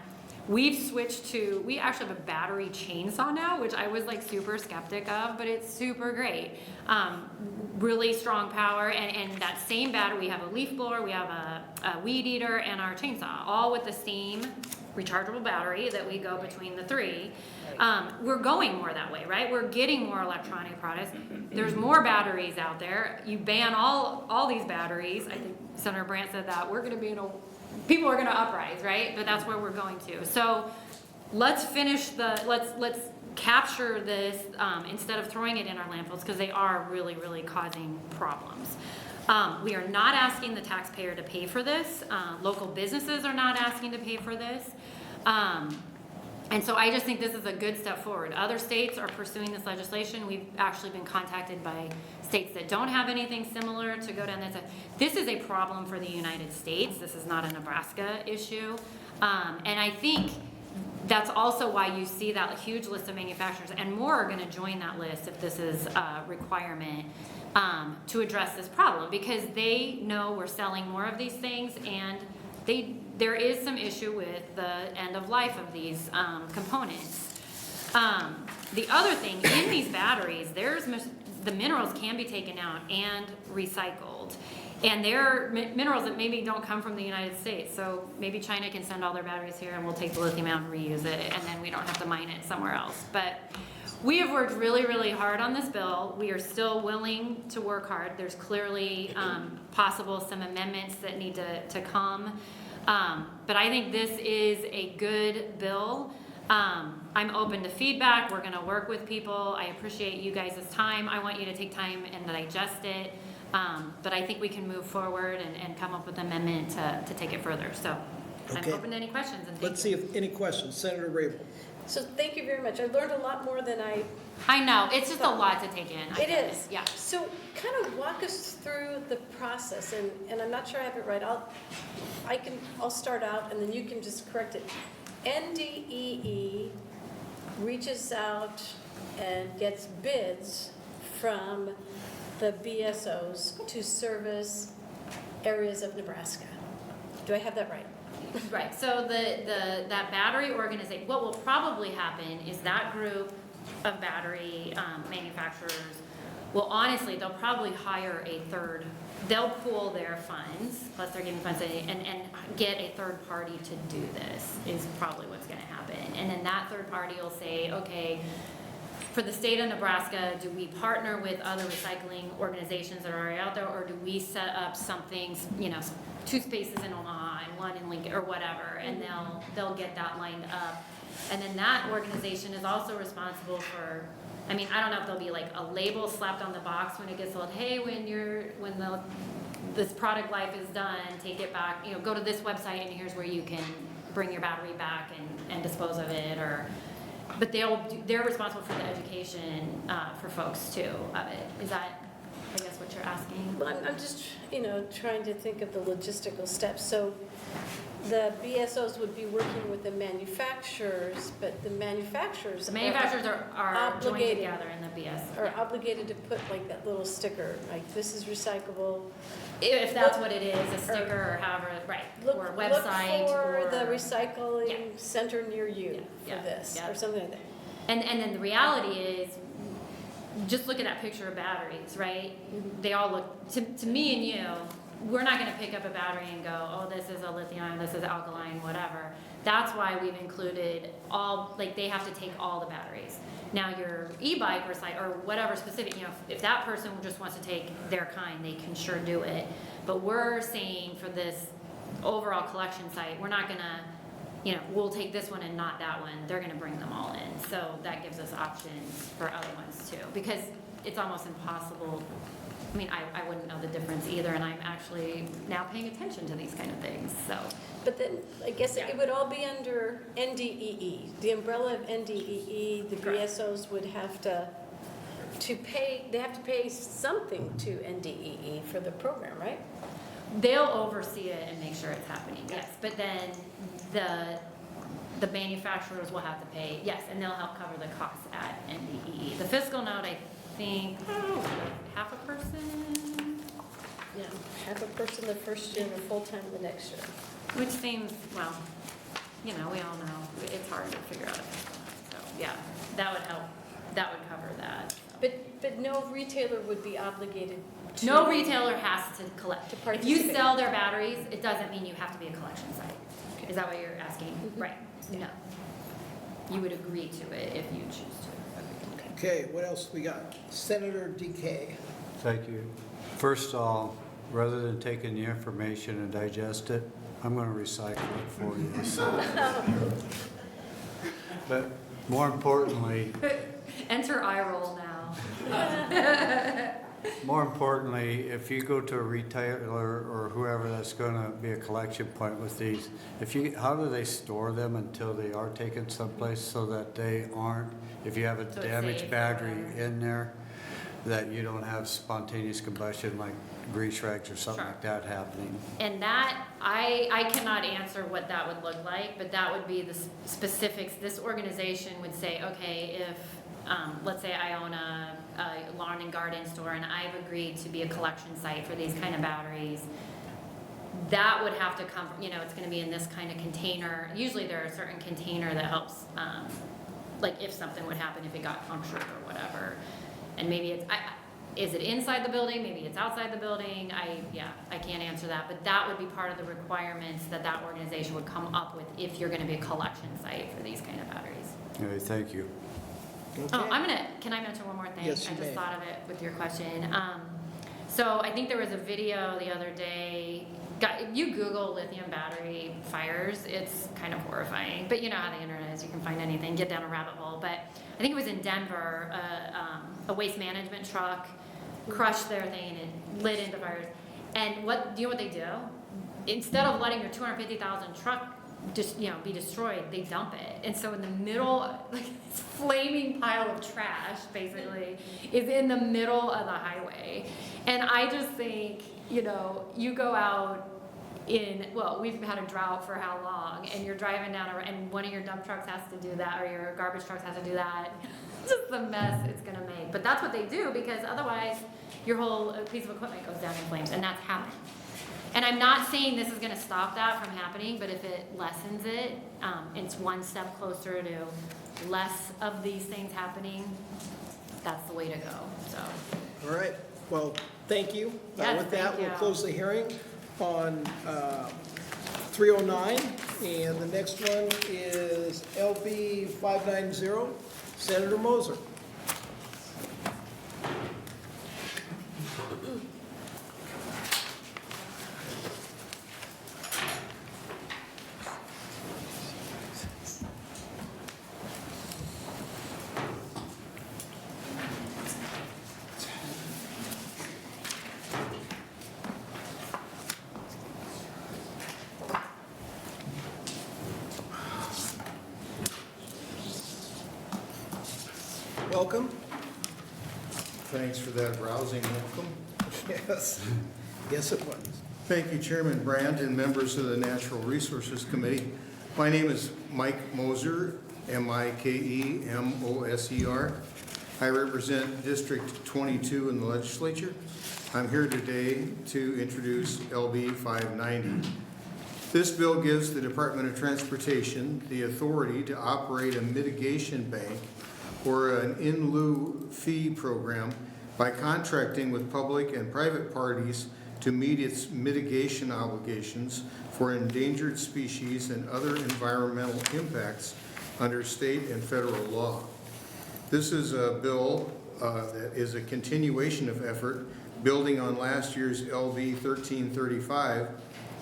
we actually have a battery chainsaw now, which I was like super skeptic of, but it's super great. Really strong power, and that same battery, we have a leaf blower, we have a weed eater, and our chainsaw, all with the same rechargeable battery that we go between the 3. We're going more that way, right? We're getting more electronic products. There's more batteries out there. You ban all these batteries. I think Senator Brandt said that. We're going to people are going to uprise, right? But that's where we're going to. So let's let's capture this instead of throwing it in our landfills, because they are really, really causing problems. We are not asking the taxpayer to pay for this. Local businesses are not asking to pay for this. And so I just think this is a good step forward. Other states are pursuing this legislation. We've actually been contacted by states that don't have anything similar to go down this. This is a problem for the United States. This is not a Nebraska issue. And I think that's also why you see that huge list of manufacturers, and more are going to join that list if this is a requirement to address this problem, because they know we're selling more of these things, and there is some issue with the end of life of these components. The other thing, in these batteries, the minerals can be taken out and recycled. And they're minerals that maybe don't come from the United States. So maybe China can send all their batteries here and we'll take the lithium out and reuse it, and then we don't have to mine it somewhere else. But we have worked really, really hard on this bill. We are still willing to work hard. There's clearly possible some amendments that need to come. But I think this is a good bill. I'm open to feedback. We're gonna work with people. I appreciate you guys' time. I want you to take time and digest it. But I think we can move forward and come up with an amendment to take it further. So Okay. I'm open to any questions, and thank Let's you. see if any questions. Senator Rabel. So thank you very much. I learned a lot more than I know, it's just a lot to take in. I It get is. Yeah. So kind of walk us through the process, and I'm not sure I have it right. I'll start out, and then you can just correct it. NDEE reaches out and gets bids from the BSOs to service areas of Nebraska. Do I have that right? Right, so that battery organization, what will probably happen is that group of battery manufacturers will honestly, they'll probably hire a third, they'll pool their funds, plus they're giving funds, and get a third party to do this, is probably what's gonna happen. And then that third party will say, okay, for the state of Nebraska, do we partner with other recycling organizations that are already out there, or do we set up something, 2 spaces in Omaha and 1 in Lincoln, or whatever, and they'll get that lined up. And then that organization is also responsible for, I don't know if there'll be like a label slapped on the box when it gets sold, hey, this product life is done, take it back, go to this website and here's where you can bring your battery back and dispose of it, but they're responsible for the education for folks too of it. Is that, I guess, what you're asking? Well, I'm just, trying to think of the logistical steps. So the BSOs would be working with the manufacturers, but the manufacturers. The manufacturers are joined obligated- together in the BS. Are obligated to put like that little sticker, like this is recyclable. If that's what it is, a sticker or however, right, or a website. Look for or the recycling Yeah. center near you Yeah, for this, yeah. or something like that. And then the reality is, just look at that picture of batteries, right? They all look, to me and you, we're not gonna pick up a battery and go, oh, this is a lithium, this is alkaline, whatever. That's why we've included they have to take all the batteries. Now your e-bike or whatever specific, if that person just wants to take their kind, they can sure do it. But we're saying for this overall collection site, we're not gonna, we'll take this one and not that one. They're gonna bring them all in. So that gives us options for other ones too, because it's almost impossible. I wouldn't know the difference either, and I'm actually now paying attention to these kind of things, so. But then, I guess it would all be under NDEE. The umbrella of NDEE, the Correct. BSOs would have to pay, they have to pay something to NDEE for the program, right? They'll oversee it and make sure it's happening, yes, but then the manufacturers will have to pay, yes, and they'll help cover the costs at NDEE. The fiscal note, I think, half a person, Yeah, half a person the first year and full-time the next year. which seems, well, we all know, it's hard to figure out. So, yeah, that would help, that would cover that. But no retailer would be obligated to. No retailer has to collect. To If participate. you sell their batteries, it doesn't mean you have to be a collection site. Is that what you're asking? Right, no. You would agree to it if you choose to. Okay, what else we got? Senator DK. Thank you. First of all, rather than taking the information and digest it, I'm going to recycle it for you. So. But more importantly, Enter eye roll now. more importantly, if you go to a retailer or whoever that's going to be a collection point with these, how do they store them until they are taken someplace so that they aren't, if you have a So it's damaged safe, battery whatever. in there, that you don't have spontaneous combustion like grease rags or something Sure. like that happening? And that, I cannot answer what that would look like, but that would be the specifics. This organization would say, okay, if, let's say I own a lawn and garden store and I've agreed to be a collection site for these kind of batteries, that would have to come, it's gonna be in this kind of container. Usually there are a certain container that helps, like if something would happen, if it got punctured or whatever. And maybe it's, is it inside the building? Maybe it's outside the building. I can't answer that, but that would be part of the requirements that organization would come up with if you're gonna be a collection site for these kind of batteries. Okay, thank you. Oh, can I mention one more thing? Yes, you I just may. thought of it with your question. So I think there was a video the other day, if you Google lithium battery fires, it's kind of horrifying. But you know how the internet is, you can find anything, get down a rabbit hole. But I think it was in Denver, a waste management truck crushed their thing and lit into fires. And do you know what they do? Instead of letting your 250,000 truck just, be destroyed, they dump it. And so in the middle, like this flaming pile of trash, basically, is in the middle of the highway. And I just think, you go out we've had a drought for how long, and you're driving down, and one of your dump trucks has to do that, or your garbage trucks has to do that. Just the mess it's gonna make. But that's what they do, because otherwise your whole piece of equipment goes down in flames, and that's happened. And I'm not saying this is gonna stop that from happening, but if it lessens it, it's one step closer to less of these things happening. That's the way to go, so. All right, well, thank you. Yes, With that, thank we'll you. close the hearing on 309, and the next one is LB 590, Senator Moser. Welcome. Thanks for that rousing welcome. Yes, yes it was. Thank you, Chairman Brandt and members of the Natural Resources Committee. My name is Mike Moser, M-I-K-E-M-O-S-E-R. I represent District 22 in the legislature. I'm here today to introduce LB 590. This bill gives the Department of Transportation the authority to operate a mitigation bank or an in lieu fee program by contracting with public and private parties to meet its mitigation obligations for endangered species and other environmental impacts under state and federal law. This is a bill that is a continuation of effort building on last year's LV 1335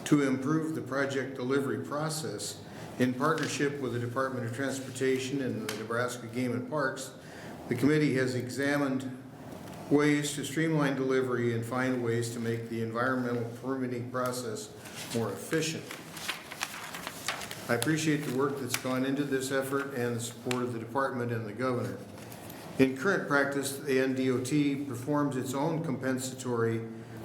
to improve the project delivery process. In partnership with the Department of Transportation and the Nebraska Game and Parks, the committee has examined ways to streamline delivery and find ways to make the environmental permitting process more efficient. I appreciate the work that's gone into this effort and the support of the department and the governor. In current practice, the NDOT performs its own compensatory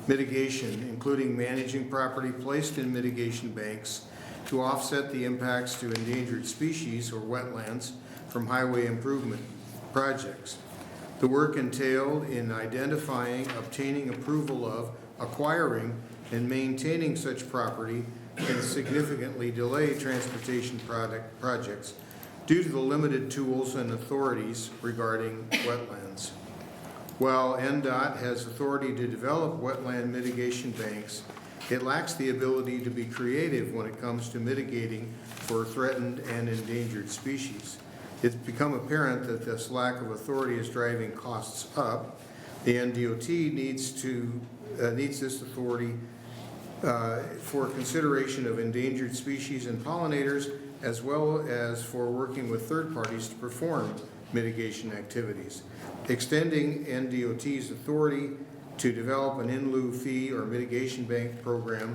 mitigation, including managing property placed in mitigation banks to offset the impacts to endangered species or wetlands from highway improvement projects. The work entailed in identifying, obtaining approval of, acquiring, and maintaining such property can significantly delay transportation projects due to the limited tools and authorities regarding wetlands. While NDOT has authority to develop wetland mitigation banks, it lacks the ability to be creative when it comes to mitigating for threatened and endangered species. It's become apparent that this lack of authority is driving costs up. The NDOT needs this authority for consideration of endangered species and pollinators, as well as for working with third parties to perform mitigation activities. Extending NDOT's authority to develop an in lieu fee or mitigation bank program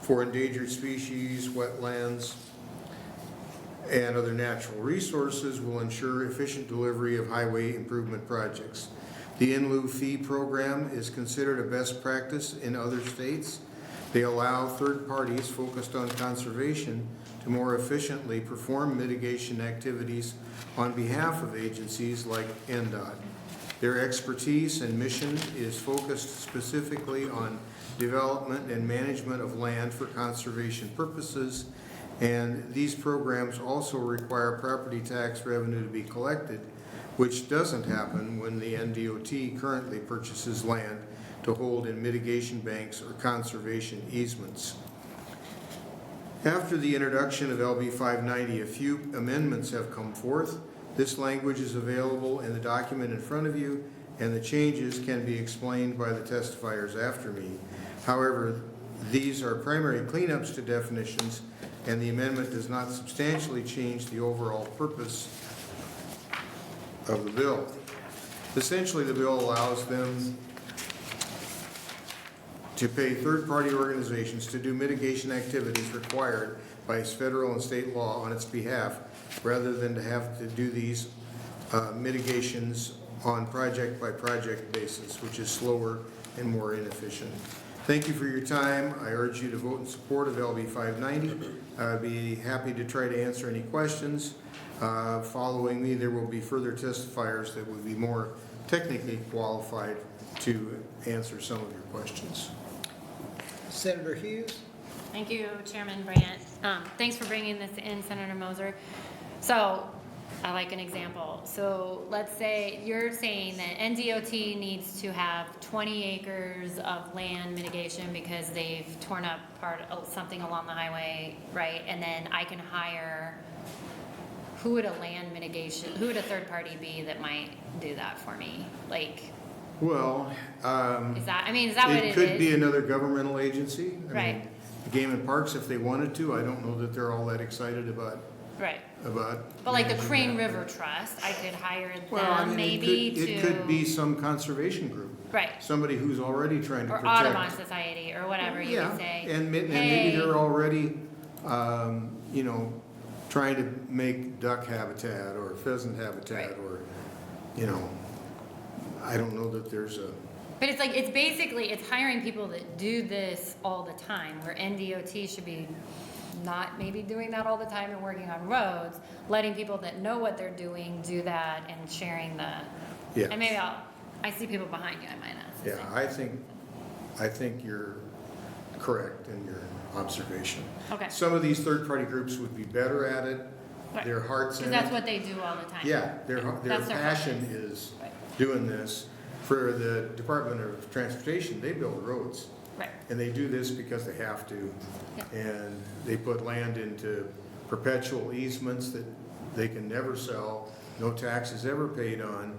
for endangered species, wetlands, and other natural resources will ensure efficient delivery of highway improvement projects. The in lieu fee program is considered a best practice in other states. They allow third parties focused on conservation to more efficiently perform mitigation activities on behalf of agencies like NDOT. Their expertise and mission is focused specifically on development and management of land for conservation purposes, and these programs also require property tax revenue to be collected, which doesn't happen when the NDOT currently purchases land to hold in mitigation banks or conservation easements. After the introduction of LB 590, a few amendments have come forth. This language is available in the document in front of you, and the changes can be explained by the testifiers after me. However, these are primary cleanups to definitions, and the amendment does not substantially change the overall purpose of the bill. Essentially, the bill allows them to pay third-party organizations to do mitigation activities required by federal and state law on its behalf, rather than to have to do these mitigations on project-by-project basis, which is slower and more inefficient. Thank you for your time. I urge you to vote in support of LB 590. I'd be happy to try to answer any questions. Following me, there will be further testifiers that would be more technically qualified to answer some of your questions. Senator Hughes? Thank you, Chairman Brandt. Thanks for bringing this in, Senator Moser. So, I like an example. So, let's say you're saying that NDOT needs to have 20 acres of land mitigation because they've torn up part of something along the highway, right? And then I can hire, who would a third party be that might do that for me? Like, Well, is that what it is? it could be another governmental agency. I Right. mean, Game and Parks, if they wanted to, I don't know that they're all that excited about. Right. But like the managing Crane that. River Trust, I could hire Well, I them mean, maybe it could be some conservation group. Right. Somebody who's already trying to Or protect. Audubon Society, or whatever you Yeah, would say. and maybe "Hey," they're already, trying to make duck habitat or pheasant habitat Right. or, I don't know that there's a, But it's hiring people that do this all the time, where NDOT should be not maybe doing that all the time and working on roads, letting people that know what they're doing do that and sharing the, yeah. and maybe I see people behind you, I might ask. the Yeah, same. I think you're correct in your observation. Okay. Some of these third-party groups would be better at it, Right. their heart's in it. Because that's what they do all the time. Yeah, their That's their passion focus. is Right. doing this. For the Department of Transportation, they build roads. Right. And they do this because they have to. Yeah. And they put land into perpetual easements that they can never sell, no taxes ever paid on.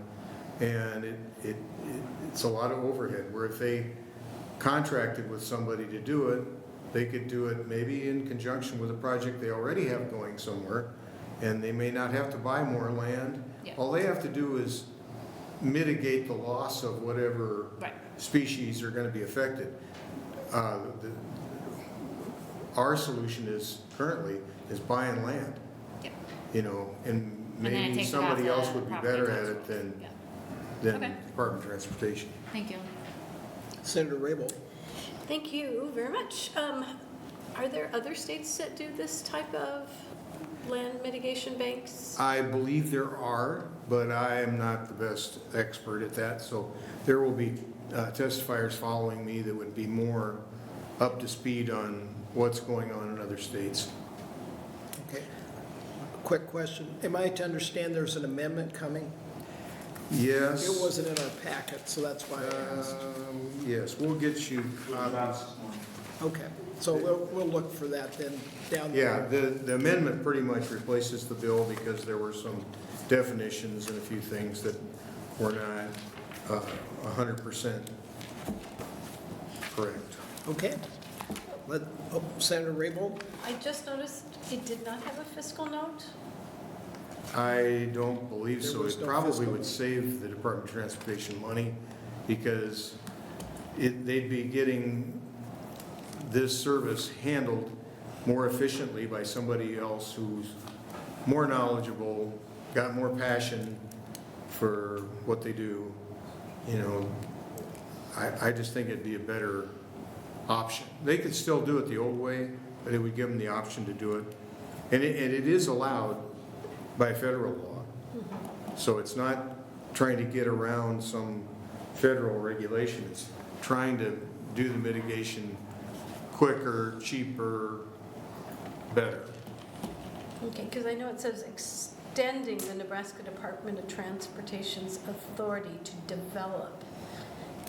And it's a lot of overhead, where if they contracted with somebody to do it, they could do it maybe in conjunction with a project they already have going somewhere, and they may not have to buy more land. Yeah. All they have to do is mitigate the loss of whatever Right. species are gonna be affected. Our solution currently is buying land, Yeah. and And then it maybe takes it somebody off the else would be property better tax at it rolls. than Yeah. than Okay. Department of Transportation. Thank you. Senator Rabel? Thank you very much. Are there other states that do this type of land mitigation banks? I believe there are, but I am not the best expert at that, so there will be testifiers following me that would be more up to speed on what's going on in other states. Okay. Quick question. Am I to understand there's an amendment coming? Yes. It wasn't in our packet, so that's why I asked. Yes, we'll get you copies. Okay, so we'll look for that then down the Yeah, road. the amendment pretty much replaces the bill because there were some definitions and a few things that were not 100% correct. Okay. Senator Rabel? I just noticed it did not have a fiscal note. I don't believe There so. was It no probably fiscal. would save the Department of Transportation money because they'd be getting this service handled more efficiently by somebody else who's more knowledgeable, got more passion for what they do. I just think it'd be a better option. They could still do it the old way, but it would give them the option to do it. And it is allowed by federal law. So it's not trying to get around some federal regulation. It's trying to do the mitigation quicker, cheaper, better. Okay, because I know it says extending the Nebraska Department of Transportation's authority to develop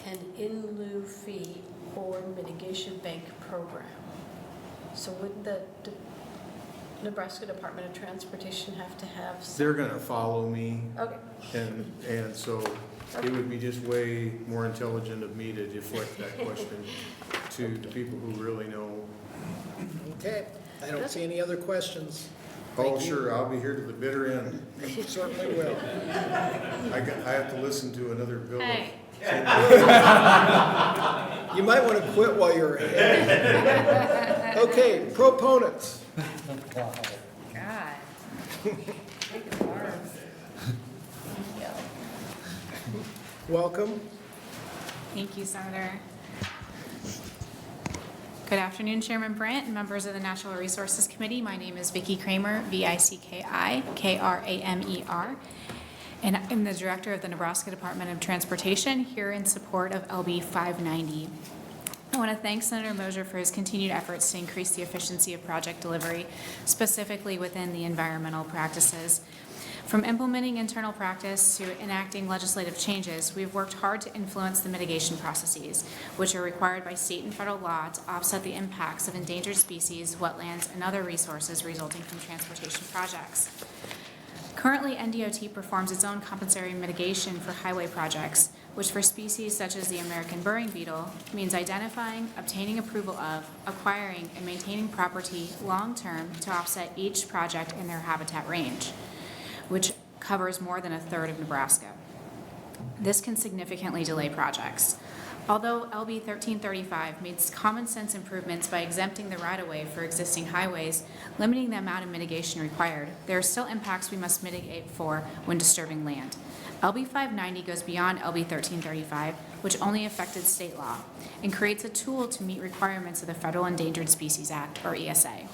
an in lieu fee or mitigation bank program. So would the Nebraska Department of Transportation have to have some? They're gonna follow me, Okay, and so it would be just way more intelligent of me to deflect that question to people who really know. Okay, I don't see any other questions. Oh, Thank you. sure, I'll be here to the bitter end. You certainly will. I have to listen to another bill. Hey, You might want to quit while you're ahead. Okay, proponents. God. Welcome. Thank you, Senator. Good afternoon, Chairman Brandt and members of the Natural Resources Committee. My name is Vicki Kramer, Vicki Kramer, and I'm the Director of the Nebraska Department of Transportation here in support of LB 590. I want to thank Senator Mosier for his continued efforts to increase the efficiency of project delivery, specifically within the environmental practices. From implementing internal practice to enacting legislative changes, we've worked hard to influence the mitigation processes, which are required by state and federal law to offset the impacts of endangered species, wetlands, and other resources resulting from transportation projects. Currently, NDOT performs its own compensatory mitigation for highway projects, which for species such as the American burying beetle means identifying, obtaining approval of, acquiring, and maintaining property long-term to offset each project in their habitat range, which covers more than a third of Nebraska. This can significantly delay projects. Although LB 1335 made common sense improvements by exempting the right-of-way for existing highways, limiting the amount of mitigation required, there are still impacts we must mitigate for when disturbing land. LB 590 goes beyond LB 1335, which only affected state law, and creates a tool to meet requirements of the Federal Endangered Species Act, or ESA.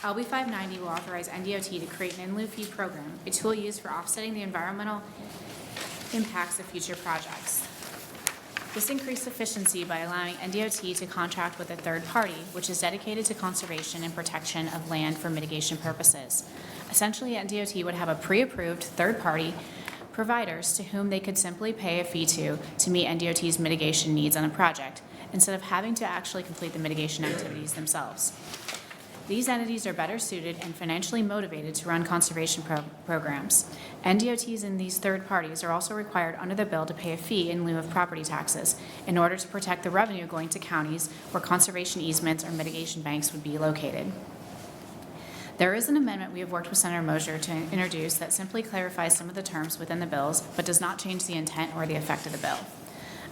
LB 590 will authorize NDOT to create an in lieu fee program, a tool used for offsetting the environmental impacts of future projects. This increased efficiency by allowing NDOT to contract with a third party, which is dedicated to conservation and protection of land for mitigation purposes. Essentially, NDOT would have a pre-approved third party providers to whom they could simply pay a fee to meet NDOT's mitigation needs on a project, instead of having to actually complete the mitigation activities themselves. These entities are better suited and financially motivated to run conservation programs. NDOTs and these third parties are also required under the bill to pay a fee in lieu of property taxes in order to protect the revenue going to counties where conservation easements or mitigation banks would be located. There is an amendment we have worked with Senator Mosier to introduce that simply clarifies some of the terms within the bills, but does not change the intent or the effect of the bill.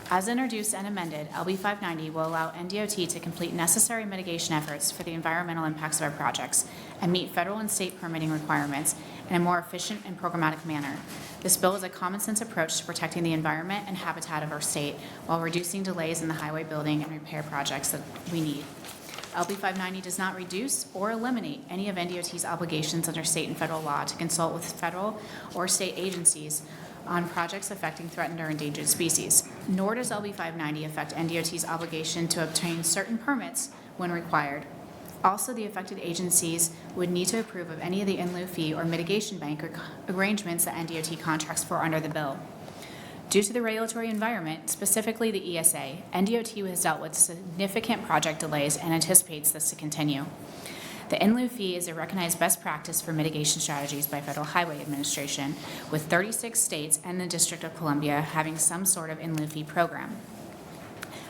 As introduced and amended, LB 590 will allow NDOT to complete necessary mitigation efforts for the environmental impacts of our projects and meet federal and state permitting requirements in a more efficient and programmatic manner. This bill is a common sense approach to protecting the environment and habitat of our state while reducing delays in the highway building and repair projects that we need. LB 590 does not reduce or eliminate any of NDOT's obligations under state and federal law to consult with federal or state agencies on projects affecting threatened or endangered species, nor does LB 590 affect NDOT's obligation to obtain certain permits when required. Also, the affected agencies would need to approve of any of the in lieu fee or mitigation bank arrangements that NDOT contracts for under the bill. Due to the regulatory environment, specifically the ESA, NDOT has dealt with significant project delays and anticipates this to continue. The in lieu fee is a recognized best practice for mitigation strategies by Federal Highway Administration, with 36 states and the District of Columbia having some sort of in lieu fee program.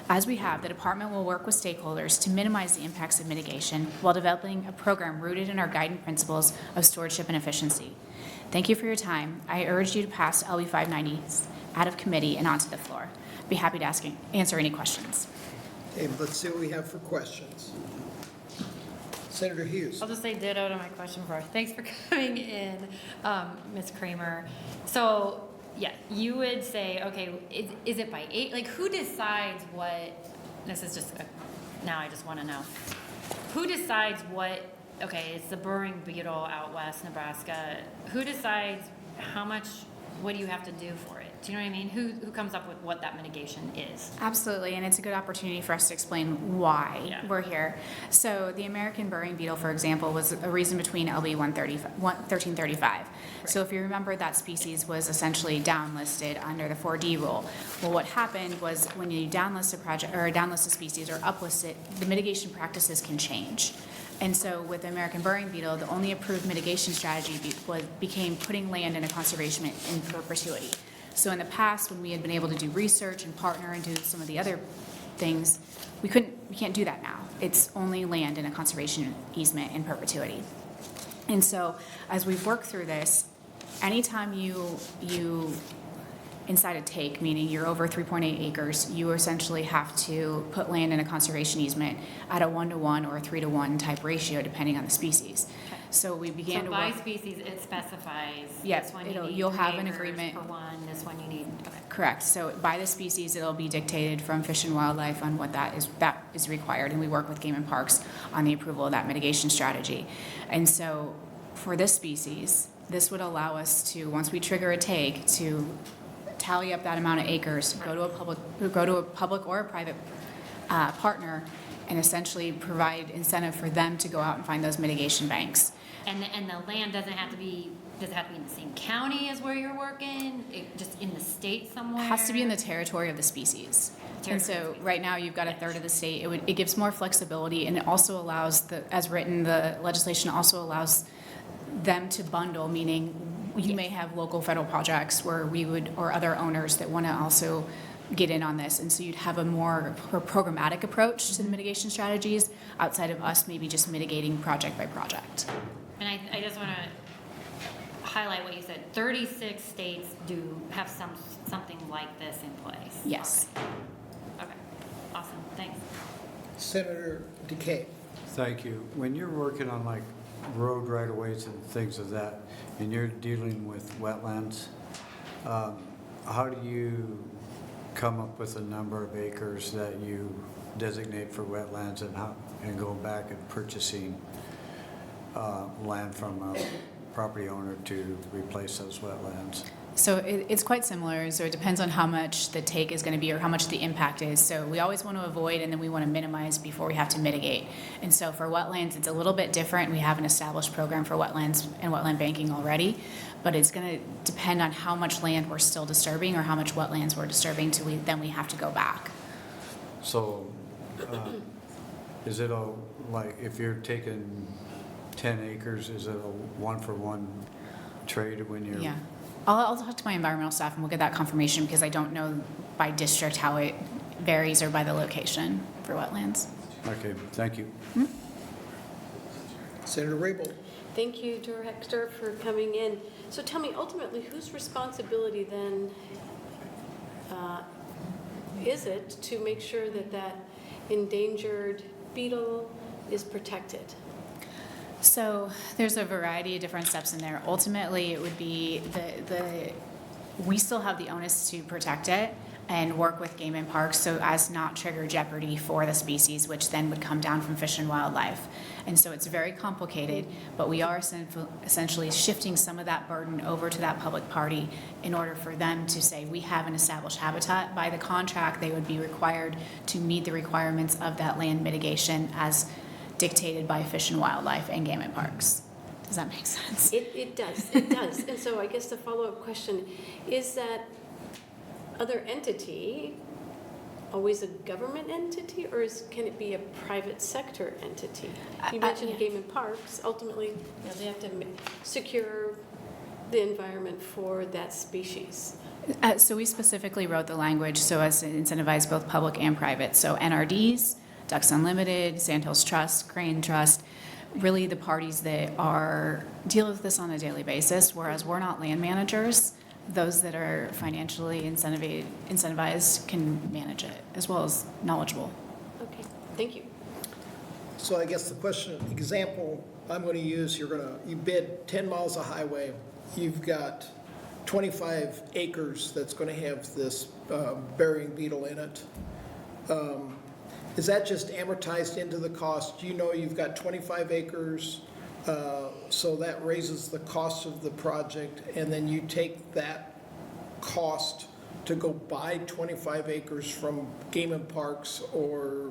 As we have, the department will work with stakeholders to minimize the impacts of mitigation while developing a program rooted in our guiding principles of stewardship and efficiency. Thank you for your time. I urge you to pass LB 590 out of committee and onto the floor. I'd be happy to answer any questions. Okay, let's see what we have for questions. Senator Hughes. I'll just say ditto to my question before. Thanks for coming in, Ms. Kramer. So, yeah, you would say, okay, is it by age? Like, who decides what, this is just, now I just want to know. Who decides what, okay, it's the burying beetle out west Nebraska. Who decides how much, what do you have to do for it? Do you know what I mean? Who comes up with what that mitigation is? Absolutely, and it's a good opportunity for us to explain why we're here. So the American burying beetle, for example, was a reason between LB 1335. Right. So if you remember, that species was essentially downlisted under the 4D rule. Well, what happened was when you downlist a project or downlist a species or uplist it, the mitigation practices can change. And so with the American burying beetle, the only approved mitigation strategy became putting land in a conservation in perpetuity. So in the past, when we had been able to do research and partner and do some of the other things, we can't do that now. It's only land in a conservation easement in perpetuity. And so as we've worked through this, anytime you inside a take, meaning you're over 3.8 acres, you essentially have to put land in a conservation easement at a 1-to-1 or a 3-to-1 type ratio, depending on the species. So we began So to by work. species, it specifies Yeah, this one you need you'll 3 have an acres agreement. for one, this one you need, okay. Correct. So by the species, it'll be dictated from Fish and Wildlife on what that is required, and we work with Game and Parks on the approval of that mitigation strategy. And so for this species, this would allow us to, once we trigger a take, to tally up that amount of acres, go to a public or a private partner, and essentially provide incentive for them to go out and find those mitigation banks. And the land does it have to be in the same county as where you're working? Just in the state somewhere? It has to be in the territory of the species. And so right now, you've got a third of the state. It gives more flexibility, and it also allows, as written, the legislation also allows them to bundle, meaning you may have local federal projects where we would, or other owners that want to also get in on this. And so you'd have a more programmatic approach to the mitigation strategies outside of us maybe just mitigating project by project. And I just want to highlight what you said. 36 states do have something like this in place. Yes. Okay, awesome, thanks. Senator DeKay. Thank you. When you're working on like road right-of-ways and things of that, and you're dealing with wetlands, how do you come up with a number of acres that you designate for wetlands and go back and purchasing land from a property owner to replace those wetlands? So it's quite similar. So it depends on how much the take is going to be or how much the impact is. So we always want to avoid and then we want to minimize before we have to mitigate. And so for wetlands, it's a little bit different. We have an established program for wetlands and wetland banking already, but it's going to depend on how much land we're still disturbing or how much wetlands we're disturbing then we have to go back. So is it like if you're taking 10 acres, is it a 1-for-1 trade when you're? Yeah. I'll talk to my environmental staff and we'll get that confirmation because I don't know by district how it varies or by the location for wetlands. Okay, thank you. Senator Rabel. Thank you, Director, for coming in. So tell me, ultimately, whose responsibility then is it to make sure that that endangered beetle is protected? So there's a variety of different steps in there. Ultimately, it would be we still have the onus to protect it and work with Game and Parks so as not trigger jeopardy for the species, which then would come down from Fish and Wildlife. And so it's very complicated, but we are essentially shifting some of that burden over to that public party in order for them to say, we have an established habitat. By the contract, they would be required to meet the requirements of that land mitigation as dictated by Fish and Wildlife and Game and Parks. Does that make sense? It does, it does. And so I guess the follow-up question, is that other entity always a government entity, or can it be a private sector entity? You mentioned yeah. Game and Parks. Ultimately, they have to secure the environment for that species. So we specifically wrote the language so as to incentivize both public and private. So NRDs, Ducks Unlimited, Sandhills Trust, Crane Trust, really the parties that deal with this on a daily basis, whereas we're not land managers. Those that are financially incentivized can manage it, as well as knowledgeable. Okay, thank you. So I guess the question, example I'm going to use, you bid 10 miles of highway, you've got 25 acres that's going to have this burying beetle in it. Is that just amortized into the cost? You know you've got 25 acres, so that raises the cost of the project, and then you take that cost to go buy 25 acres from Game and Parks or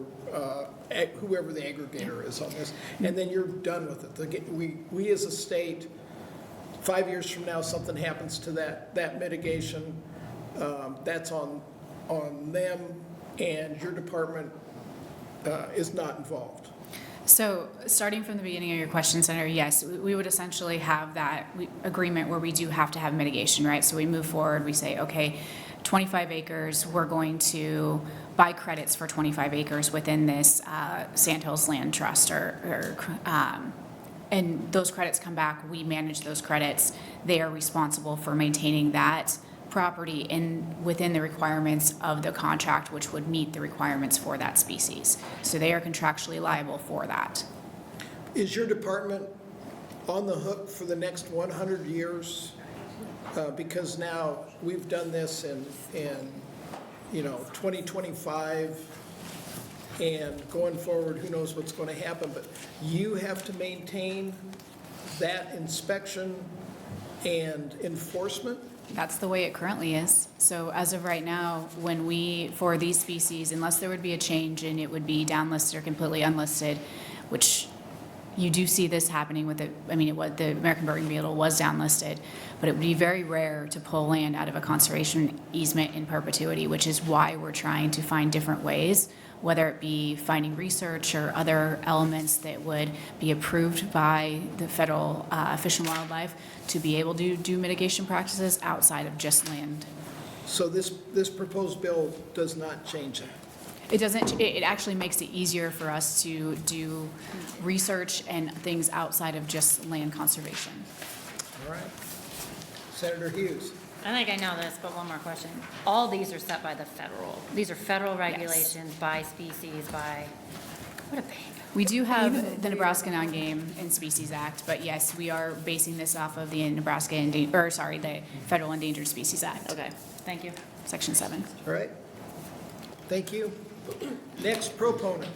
whoever the aggregator is on this, and then you're done with it. We as a state, 5 years from now, something happens to that mitigation, that's on them, and your department is not involved. So starting from the beginning of your question, Senator, yes, we would essentially have that agreement where we do have to have mitigation, right? So we move forward, we say, okay, 25 acres, we're going to buy credits for 25 acres within this Sandhills Land Trust and those credits come back, we manage those credits. They are responsible for maintaining that property within the requirements of the contract, which would meet the requirements for that species. So they are contractually liable for that. Is your department on the hook for the next 100 years? Because now we've done this in 2025, and going forward, who knows what's going to happen, but you have to maintain that inspection and enforcement? That's the way it currently is. So as of right now, for these species, unless there would be a change and it would be downlisted or completely unlisted, which you do see this happening with the American Burgering Beetle was downlisted, but it would be very rare to pull land out of a conservation easement in perpetuity, which is why we're trying to find different ways, whether it be finding research or other elements that would be approved by the federal Fish and Wildlife to be able to do mitigation practices outside of just land. So this proposed bill does not change that? It doesn't, it actually makes it easier for us to do research and things outside of just land conservation. All right. Senator Hughes. I think I know this, but one more question. All these are set by these are federal regulations by species, what a pain. We do have the Nebraska Non-Game and Species Act, but yes, we are basing this off of the the Federal Endangered Species Act. Okay, thank you. Section 7. All right. Thank you. Next proponent.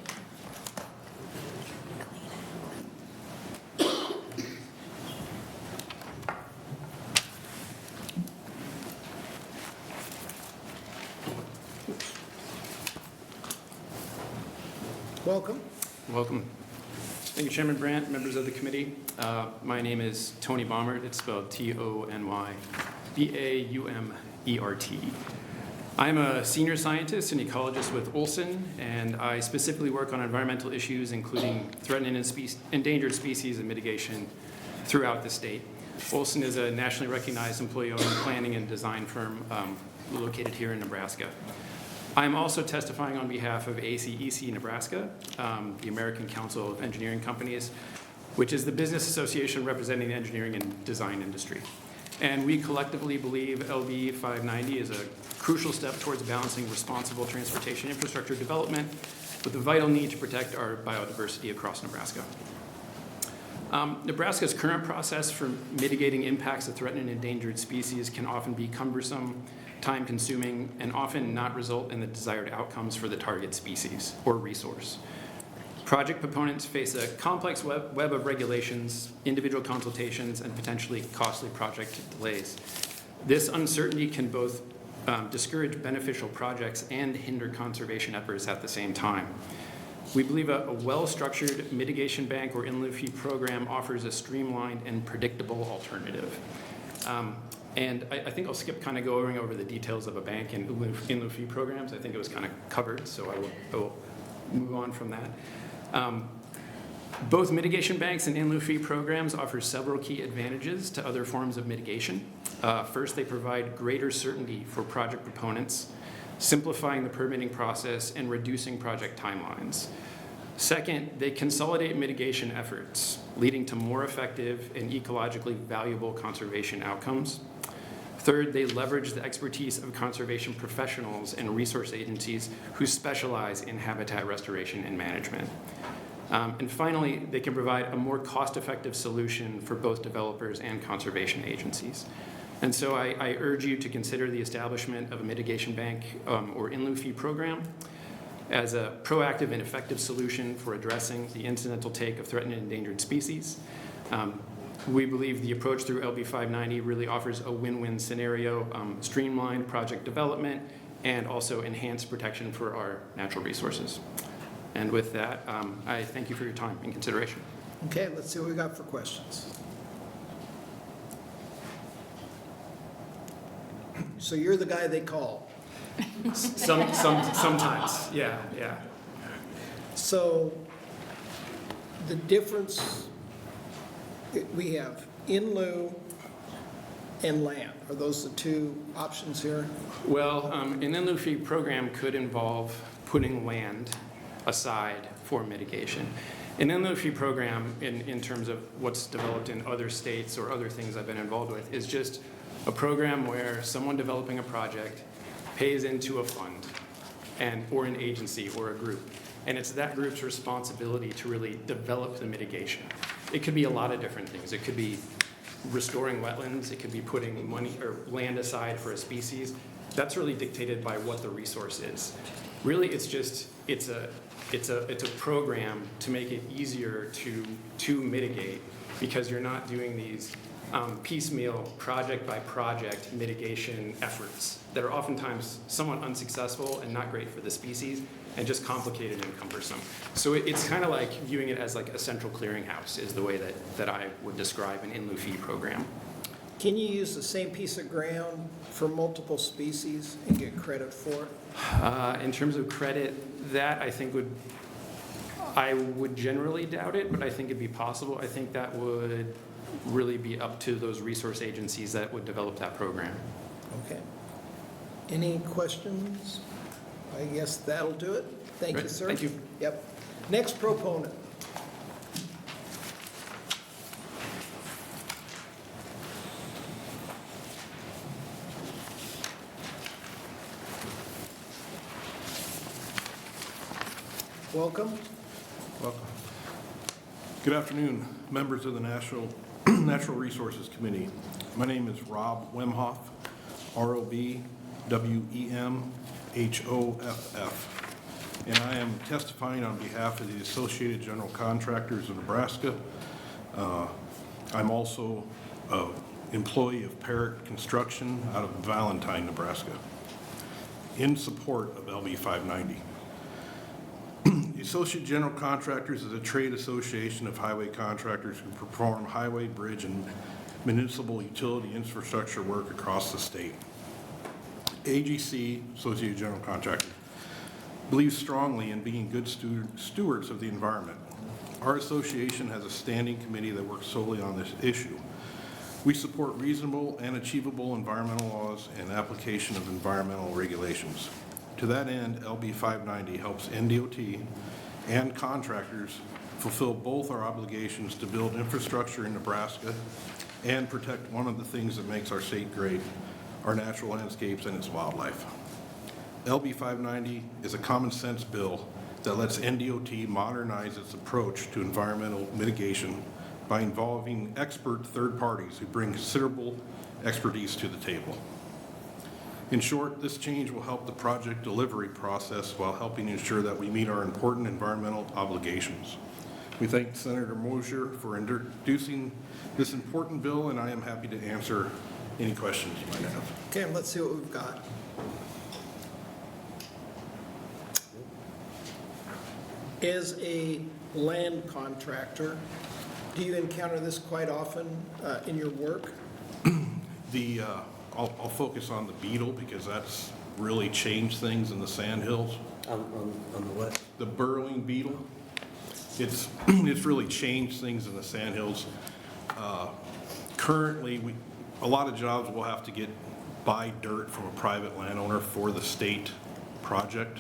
Welcome. Welcome. Thank you, Chairman Brandt, members of the committee. My name is Tony Baumert. It's spelled T-O-N-Y-B-A-U-M-E-R-T. I'm a senior scientist and ecologist with Olson, and I specifically work on environmental issues, including threatened and endangered species and mitigation throughout the state. Olson is a nationally recognized employee-owned planning and design firm located here in Nebraska. I'm also testifying on behalf of ACEC Nebraska, the American Council of Engineering Companies, which is the business association representing the engineering and design industry. And we collectively believe LB 590 is a crucial step towards balancing responsible transportation infrastructure development with the vital need to protect our biodiversity across Nebraska. Nebraska's current process for mitigating impacts of threatened and endangered species can often be cumbersome, time-consuming, and often not result in the desired outcomes for the target species or resource. Project proponents face a complex web of regulations, individual consultations, and potentially costly project delays. This uncertainty can both discourage beneficial projects and hinder conservation efforts at the same time. We believe a well-structured mitigation bank or in lieu fee program offers a streamlined and predictable alternative. And I think I'll skip kind of going over the details of a bank and in lieu fee programs. I think it was kind of covered, so I will move on from that. Both mitigation banks and in lieu fee programs offer several key advantages to other forms of mitigation. First, they provide greater certainty for project proponents, simplifying the permitting process and reducing project timelines. Second, they consolidate mitigation efforts, leading to more effective and ecologically valuable conservation outcomes. Third, they leverage the expertise of conservation professionals and resource agencies who specialize in habitat restoration and management. And finally, they can provide a more cost-effective solution for both developers and conservation agencies. And so I urge you to consider the establishment of a mitigation bank or in lieu fee program as a proactive and effective solution for addressing the incidental take of threatened and endangered species. We believe the approach through LB 590 really offers a win-win scenario, streamlined project development, and also enhanced protection for our natural resources. And with that, I thank you for your time and consideration. Okay, let's see what we got for questions. So you're the guy they call? Sometimes, yeah. So the difference, we have in lieu and land? Are those the two options here? Well, an in-lieu fee program could involve putting land aside for mitigation. An in-lieu fee program, in terms of what's developed in other states or other things I've been involved with, is just a program where someone developing a project pays into a fund or an agency or a group. And it's that group's responsibility to really develop the mitigation. It could be a lot of different things. It could be restoring wetlands. It could be putting money or land aside for a species. That's really dictated by what the resource is. Really, it's a program to make it easier to mitigate, because you're not doing these piecemeal project by project mitigation efforts that are oftentimes somewhat unsuccessful and not great for the species and just complicated and cumbersome. So it's kind of like viewing it as like a central clearinghouse is the way that I would describe an in-lieu fee program. Can you use the same piece of ground for multiple species and get credit for it? In terms of credit, that I would generally doubt it, but I think it'd be possible. I think that would really be up to those resource agencies that would develop that program. Okay. Any questions? I guess that'll do it. Thank you, Right. sir. Thank you. Yep. Next proponent. Welcome. Welcome. Good afternoon, members of the Natural Resources Committee. My name is Rob Wemhoff, R-O-B-W-E-M-H-O-F-F, and I am testifying on behalf of the Associated General Contractors of Nebraska. I'm also an employee of Parrott Construction out of Valentine, Nebraska, in support of LB 590. The Associate General Contractors is a trade association of highway contractors who perform highway, bridge, and municipal utility infrastructure work across the state. AGC, Associated General Contractors, believes strongly in being good stewards of the environment. Our association has a standing committee that works solely on this issue. We support reasonable and achievable environmental laws and application of environmental regulations. To that end, LB 590 helps NDOT and contractors fulfill both our obligations to build infrastructure in Nebraska and protect one of the things that makes our state great, our natural landscapes and its wildlife. LB 590 is a common sense bill that lets NDOT modernize its approach to environmental mitigation by involving expert third parties who bring considerable expertise to the table. In short, this change will help the project delivery process while helping ensure that we meet our important environmental obligations. We thank Senator Mosher for introducing this important bill, and I am happy to answer any questions you might have. Okay, let's see what we've got. As a land contractor, do you encounter this quite often in your work? I'll focus on the beetle because that's really changed things in the sandhills. On the what? The burrowing beetle. It's really changed things in the sandhills. Currently, a lot of jobs will have to buy dirt from a private landowner for the state project,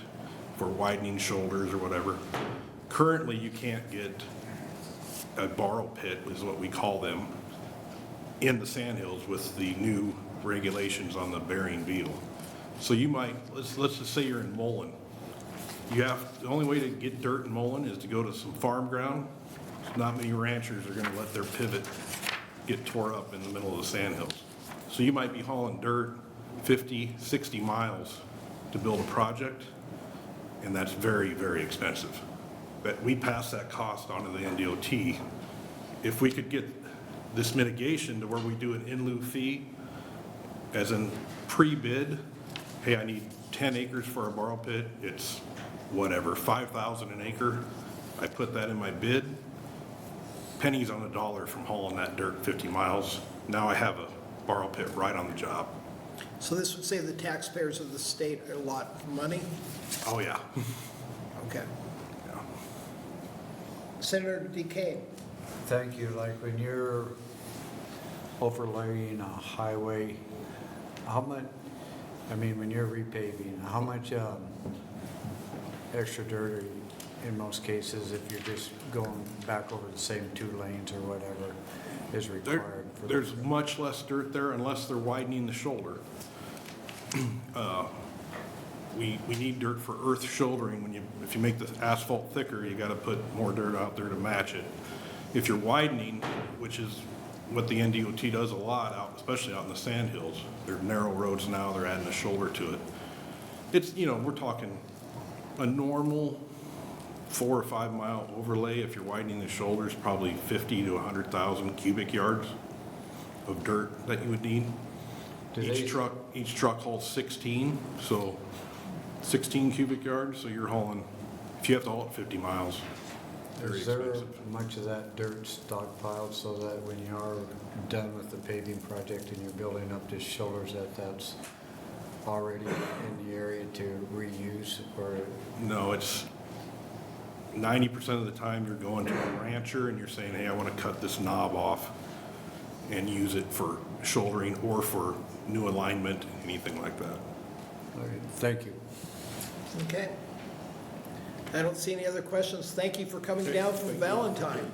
for widening shoulders or whatever. Currently, you can't get a borrow pit, is what we call them, in the sandhills with the new regulations on the burying beetle. So you might, let's just say you're in Mullen. The only way to get dirt in Mullen is to go to some farm ground. Not many ranchers are gonna let their pivot get tore up in the middle of the sandhills. So you might be hauling dirt 50, 60 miles to build a project, and that's very, very expensive. But we pass that cost on to the NDOT. If we could get this mitigation to where we do an in-lieu fee, as in pre-bid, hey, I need 10 acres for a borrow pit, it's whatever, $5,000 an acre. I put that in my bid, pennies on the dollar from hauling that dirt 50 miles. Now I have a borrow pit right on the job. So this would save the taxpayers of the state a lot of money? Oh, yeah. Okay. Senator DeCaine. Thank you. Like when you're overlaying a highway, how much, I mean, when you're repaving, how much extra dirt are you, in most cases, if you're just going back over the same 2 lanes or whatever is required? There's much less dirt there unless they're widening the shoulder. We need dirt for earth shouldering. If you make the asphalt thicker, you gotta put more dirt out there to match it. If you're widening, which is what the NDOT does a lot out, especially out in the sand hills, they're narrow roads now, they're adding a shoulder to it. It's, we're talking a normal 4 or 5 mile overlay. If you're widening the shoulders, probably 50 to 100,000 cubic yards of dirt that you would need. Each truck hauls 16, so 16 cubic yards, so you're hauling, if you have to haul it 50 miles, very Is there expensive. much of that dirt stockpiled so that when you are done with the paving project and you're building up the shoulders, that's already in the area to reuse, or? No, it's 90% of the time you're going to a rancher and you're saying, hey, I want to cut this knob off and use it for shouldering or for new alignment, anything like that. Okay, thank you. Okay. I don't see any other questions. Thank you for coming down from Valentine.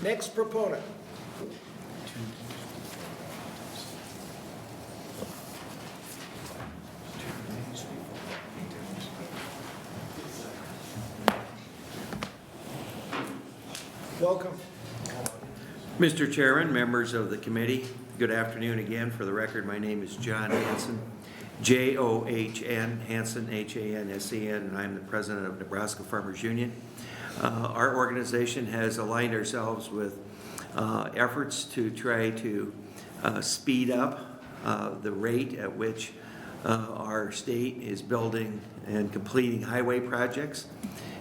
Next proponent. Welcome. Mr. Chairman, members of the committee, good afternoon again. For the record, my name is John Hansen, John Hansen, Hansen, and I'm the president of Nebraska Farmers Union. Our organization has aligned ourselves with efforts to try to speed up the rate at which our state is building and completing highway projects,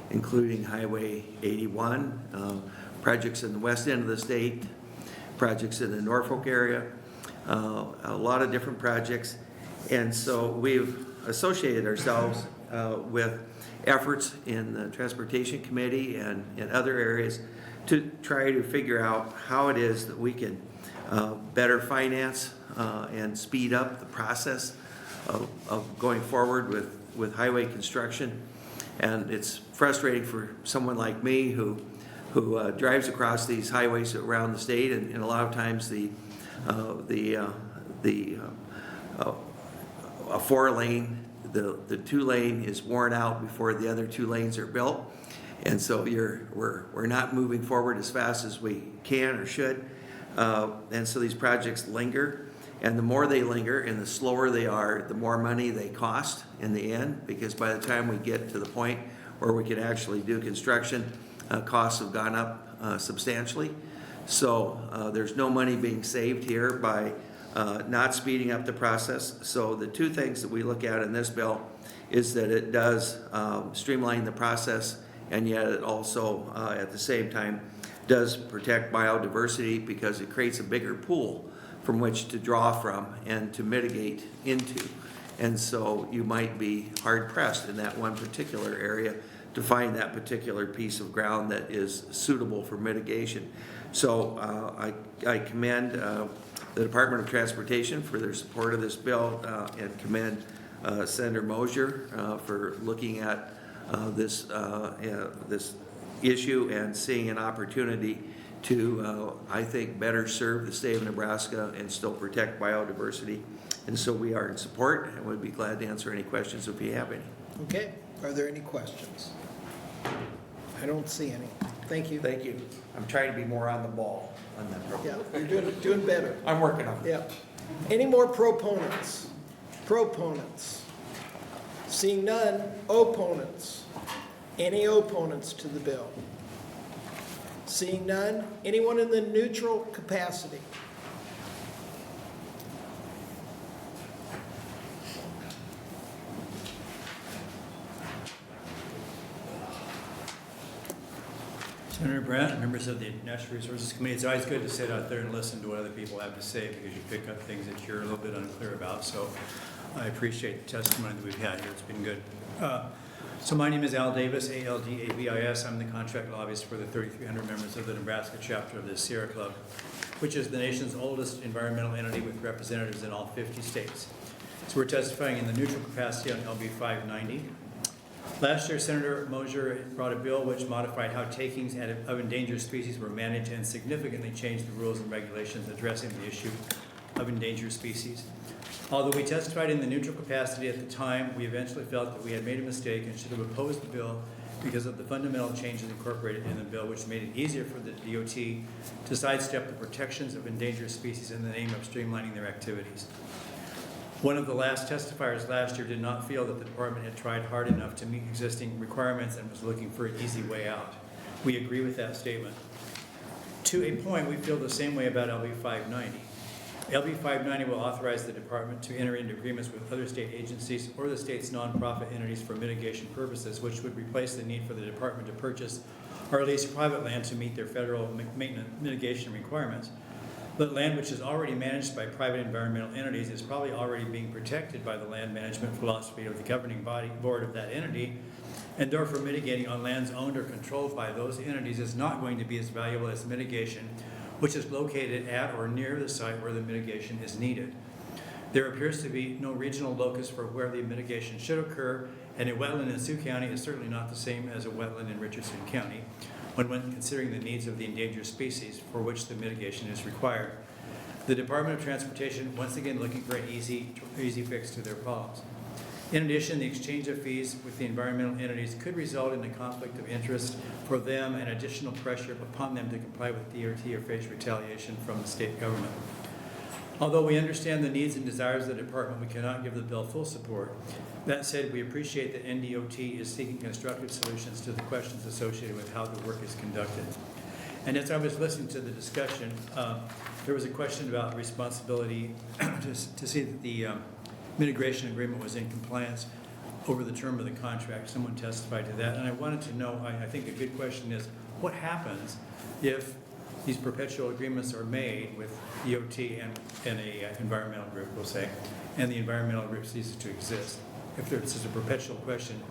including Highway 81, projects in the west end of the state, projects in the Norfolk area, a lot of different projects. And so we've associated ourselves with efforts in the Transportation Committee and in other areas to try to figure out how it is that we can better finance and speed up the process of going forward with highway construction. And it's frustrating for someone like me who drives across these highways around the state, and a lot of times a 4-lane, the 2-lane is worn out before the other 2 lanes are built, and so we're not moving forward as fast as we can or should, and so these projects linger, and the more they linger and the slower they are, the more money they cost in the end, because by the time we get to the point where we can actually do construction, costs have gone up substantially. So there's no money being saved here by not speeding up the process. So the 2 things that we look at in this bill is that it does streamline the process, and yet it also at the same time does protect biodiversity, because it creates a bigger pool from which to draw from and to mitigate into. And so you might be hard pressed in that one particular area to find that particular piece of ground that is suitable for mitigation. So I commend the Department of Transportation for their support of this bill, and commend Senator Mosier for looking at this issue and seeing an opportunity to, I think, better serve the state of Nebraska and still protect biodiversity. And so we are in support, and would be glad to answer any questions if you have any. Okay. Are there any questions? I don't see any. Thank you. Thank you. I'm trying to be more on the ball on that program. Yeah, you're doing better. I'm working on it. Yeah. Any more proponents? Proponents? Seeing none, opponents? Any opponents to the bill? Seeing none, anyone in the neutral capacity? Senator Brandt, members of the Natural Resources Committee, it's always good to sit out there and listen to what other people have to say, because you pick up things that you're a little bit unclear about. So I appreciate the testimony that we've had here. It's been good. So my name is Al Davis, A-L-D-A-V-I-S. I'm the contract lobbyist for the 3,300 members of the Nebraska chapter of the Sierra Club. which is the nation's oldest environmental entity with representatives in all 50 states. So we're testifying in the neutral capacity on LB 590. Last year, Senator Mosier brought a bill which modified how takings of endangered species were managed and significantly changed the rules and regulations addressing the issue of endangered species. Although we testified in the neutral capacity at the time, we eventually felt that we had made a mistake and should have opposed the bill because of the fundamental changes incorporated in the bill, which made it easier for the DOT to sidestep the protections of endangered species in the name of streamlining their activities. One of the last testifiers last year did not feel that the department had tried hard enough to meet existing requirements and was looking for an easy way out. We agree with that statement. To a point, we feel the same way about LB 590. LB 590 will authorize the department to enter into agreements with other state agencies or the state's nonprofit entities for mitigation purposes, which would replace the need for the department to purchase or lease private land to meet their federal mitigation requirements. But land which is already managed by private environmental entities is probably already being protected by the land management philosophy of the governing board of that entity, and therefore mitigating on lands owned or controlled by those entities is not going to be as valuable as mitigation, which is located at or near the site where the mitigation is needed. There appears to be no regional locus for where the mitigation should occur, and a wetland in Sioux County is certainly not the same as a wetland in Richardson County when considering the needs of the endangered species for which the mitigation is required. The Department of Transportation, once again, looking for an easy fix to their problems. In addition, the exchange of fees with the environmental entities could result in a conflict of interest for them and additional pressure upon them to comply with DOT or face retaliation from the state government. Although we understand the needs and desires of the department, we cannot give the bill full support. That said, we appreciate that NDOT is seeking constructive solutions to the questions associated with how the work is conducted. And as I was listening to the discussion, there was a question about responsibility to see that the mitigation agreement was in compliance over the term of the contract. Someone testified to that, and I wanted to know, I think a good question is, what happens if these perpetual agreements are made with DOT and a environmental group, we'll say, and the environmental group ceases to exist? If this is a perpetual question,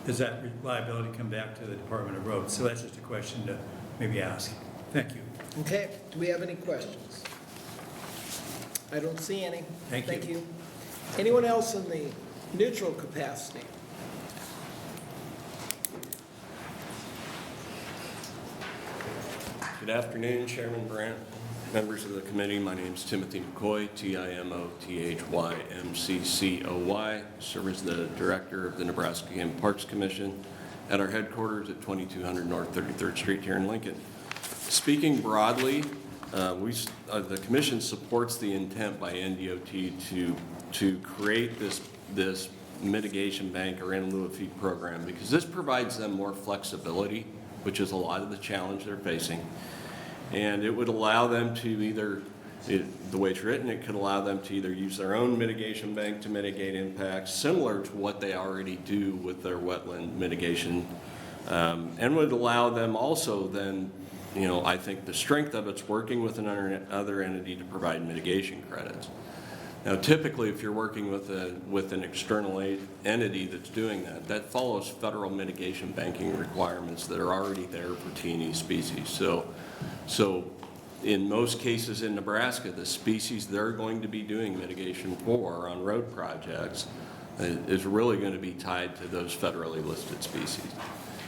does that liability come back to the Department of Roads? So that's just a question to maybe ask. Thank you. Okay, do we have any questions? I don't see any. Thank you. Anyone else in the neutral capacity? Good afternoon, Chairman Brandt, members of the committee. My name is Timothy McCoy, TIMOTHYMCCOY. Serve as the director of the Nebraska Game and Parks Commission at our headquarters at 2200 North 33rd Street here in Lincoln. Speaking broadly, the commission supports the intent by NDOT to create this mitigation bank or in lieu of fee program, because this provides them more flexibility, which is a lot of the challenge they're facing. And it would allow them to either, the way it's written, it could allow them to either use their own mitigation bank to mitigate impacts, similar to what they already do with their wetland mitigation, and would allow them also then, I think the strength of it's working with another entity to provide mitigation credits. Now, typically, if you're working with an external entity that's doing that follows federal mitigation banking requirements that are already there for T&E species. So in most cases in Nebraska, the species they're going to be doing mitigation for on road projects is really going to be tied to those federally listed species.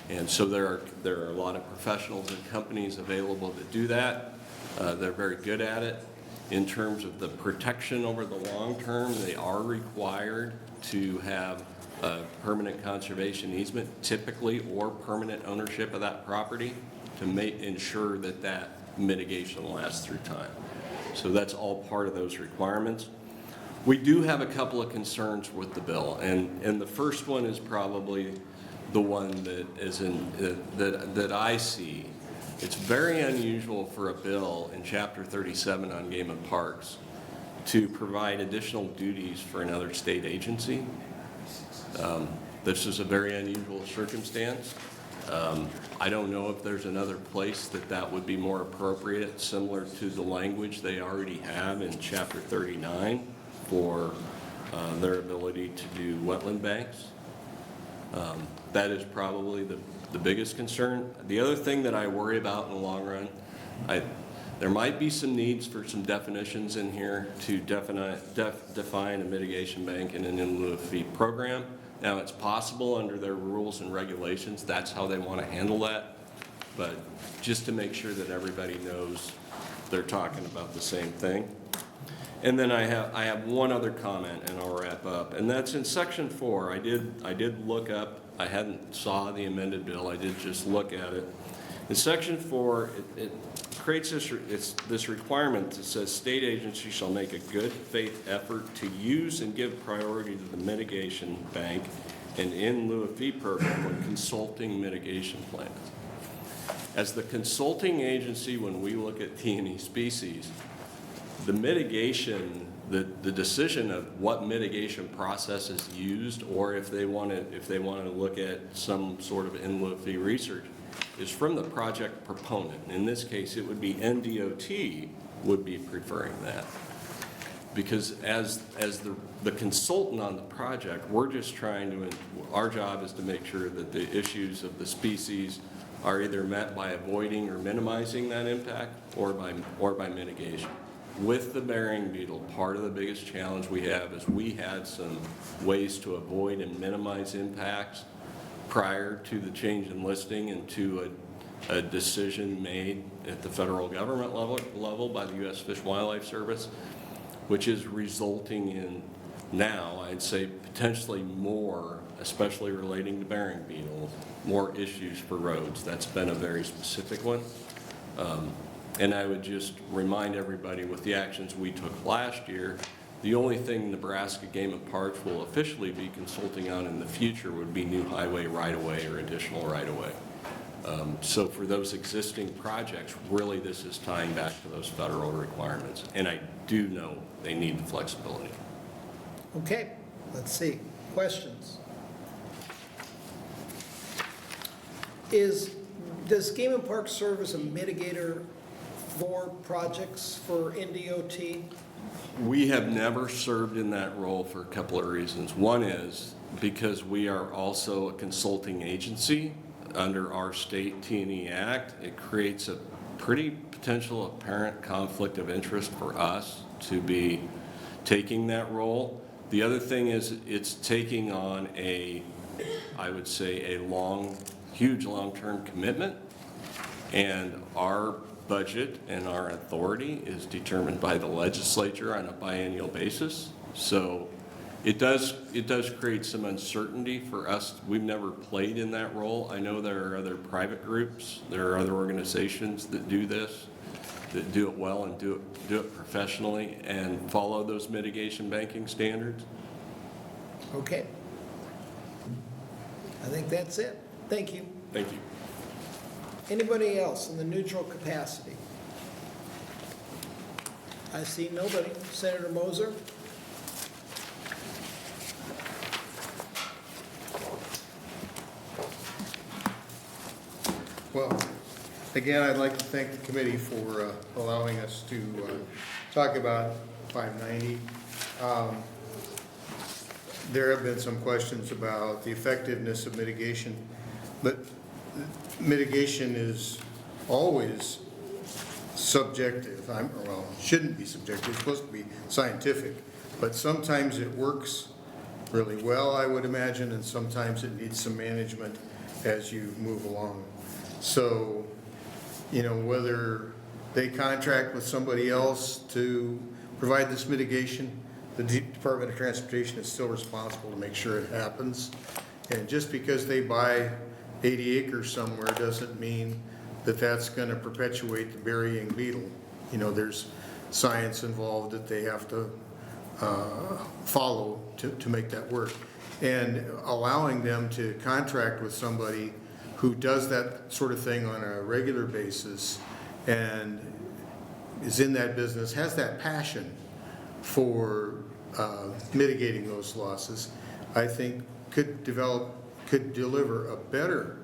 And so there are a lot of professionals and companies available that do that. They're very good at it. In terms of the protection over the long term, they are required to have a permanent conservation easement, typically, or permanent ownership of that property to ensure that mitigation lasts through time. So that's all part of those requirements. We do have a couple of concerns with the bill, and the first one is probably the one that is that I see. It's very unusual for a bill in Chapter 37 on Game and Parks to provide additional duties for another state agency. This is a very unusual circumstance. I don't know if there's another place that would be more appropriate, similar to the language they already have in Chapter 39 for their ability to do wetland banks. That is probably the biggest concern. The other thing that I worry about in the long run, There might be some needs for some definitions in here to define a mitigation bank and an in lieu of fee program. Now, it's possible under their rules and regulations, that's how they want to handle that. But just to make sure that everybody knows they're talking about the same thing. And then I have one other comment, and I'll wrap up, and that's in section 4. I did look up. I hadn't saw the amended bill. I did just look at it. In section 4, it creates this requirement that says state agencies shall make a good faith effort to use and give priority to the mitigation bank and in lieu of fee program when consulting mitigation plans. As the consulting agency, when we look at T&E species, the mitigation, the decision of what mitigation process is used, or if they want to look at some sort of in lieu of fee research, is from the project proponent. In this case, it would be NDOT would be preferring that. Because as the consultant on the project, we're just trying to, our job is to make sure that the issues of the species are either met by avoiding or minimizing that impact or by mitigation. With the burying beetle, part of the biggest challenge we have is we had some ways to avoid and minimize impacts prior to the change in listing and to a decision made at the federal government level by the U.S. Fish and Wildlife Service, which is resulting in now, I'd say, potentially more, especially relating to burying beetles, more issues for roads. That's been a very specific one. And I would just remind everybody with the actions we took last year, the only thing Nebraska Game and Parks will officially be consulting on in the future would be new highway right-of-way or additional right-of-way. So for those existing projects, really this is tying back to those federal requirements. And I do know they need the flexibility. Okay, let's see. Questions? Does Game and Parks serve as a mitigator for projects for NDOT? We have never served in that role for a couple of reasons. One is because we are also a consulting agency under our state T&E Act. It creates a pretty potential apparent conflict of interest for us to be taking that role. The other thing is it's taking on I would say, huge long-term commitment, and our budget and our authority is determined by the legislature on a biennial basis. So it does create some uncertainty for us. We've never played in that role. I know there are other private groups, there are other organizations that do this, that do it well and do it professionally and follow those mitigation banking standards. Okay. I think that's it. Thank you. Thank you. Anybody else in the neutral capacity? I see nobody. Senator Moser? Well, again, I'd like to thank the committee for allowing us to talk about 590. There have been some questions about the effectiveness of mitigation, but mitigation is always subjective. Well, it shouldn't be subjective, it's supposed to be scientific, but sometimes it works really well, I would imagine, and sometimes it needs some management as you move along. So, whether they contract with somebody else to provide this mitigation, the Department of Transportation is still responsible to make sure it happens. And just because they buy 80 acres somewhere doesn't mean that that's going to perpetuate the burying beetle. There's science involved that they have to follow to make that work. And allowing them to contract with somebody who does that sort of thing on a regular basis and is in that business, has that passion for mitigating those losses, I think could deliver a better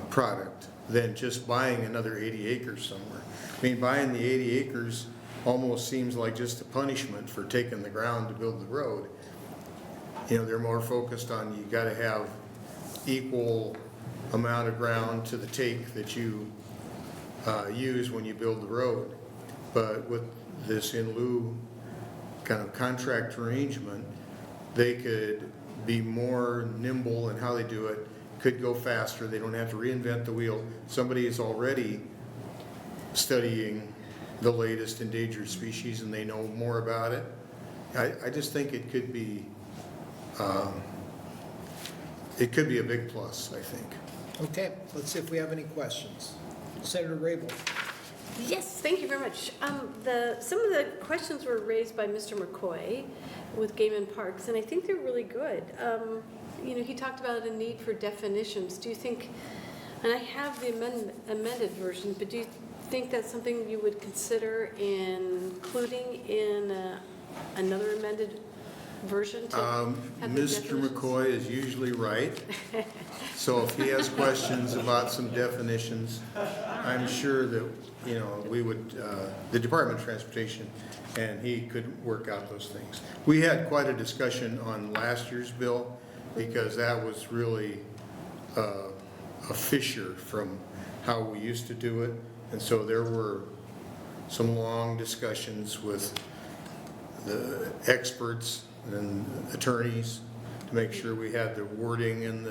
product than just buying another 80 acres somewhere. I mean, buying the 80 acres almost seems like just a punishment for taking the ground to build the road. They're more focused on you got to have equal amount of ground to the take that you use when you build the road. But with this in lieu kind of contract arrangement, they could be more nimble in how they do it, could go faster, they don't have to reinvent the wheel. Somebody is already studying the latest endangered species and they know more about it. I just think it could be a big plus, I think. Okay, let's see if we have any questions. Senator Rabel. Yes, thank you very much. Some of the questions were raised by Mr. McCoy with Game and Parks, and I think they're really good. He talked about a need for definitions. Do you think, and I have the amended version, but do you think that's something you would consider including in another amended version? Mr. McCoy is usually right. So if he has questions about some definitions, I'm sure that, we would, the Department of Transportation and he could work out those things. We had quite a discussion on last year's bill because that was really a fissure from how we used to do it. And so there were some long discussions with the experts and attorneys to make sure we had the wording and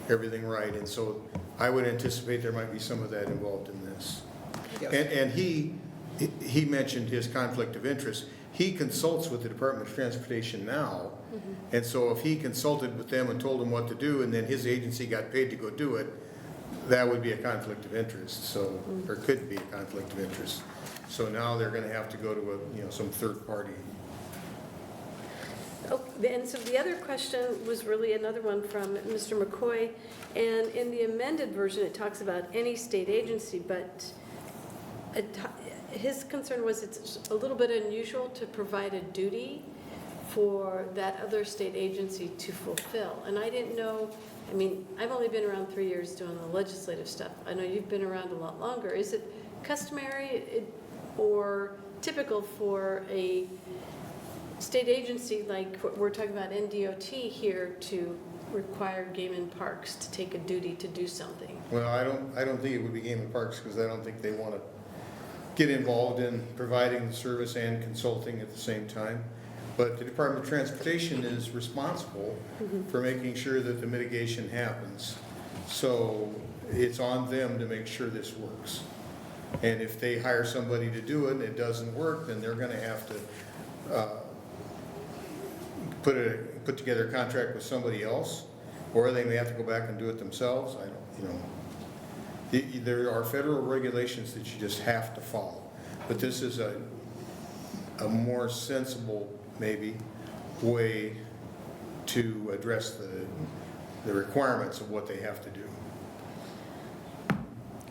everything right. And so I would anticipate there might be some of that involved in this. Yes. And he mentioned his conflict of interest. He consults with the Department of Transportation now. And so if he consulted with them and told them what to do and then his agency got paid to go do it, that would be a conflict of interest. So, or could be a conflict of interest. So now they're going to have to go to some third party. Oh, and so the other question was really another one from Mr. McCoy, and in the amended version, it talks about any state agency, but his concern was it's a little bit unusual to provide a duty for that other state agency to fulfill. And I didn't know, I've only been around 3 years doing the legislative stuff. I know you've been around a lot longer. Is it customary or typical for a state agency like what we're talking about NDOT here to require Game and Parks to take a duty to do something? Well, I don't think it would be Game and Parks because I don't think they want to get involved in providing the service and consulting at the same time. But the Department of Transportation is responsible for making sure that the mitigation happens. So it's on them to make sure this works. And if they hire somebody to do it and it doesn't work, then they're going to have to put together a contract with somebody else, or they may have to go back and do it themselves. There are federal regulations that you just have to follow. But this is a more sensible, maybe, way to address the requirements of what they have to do.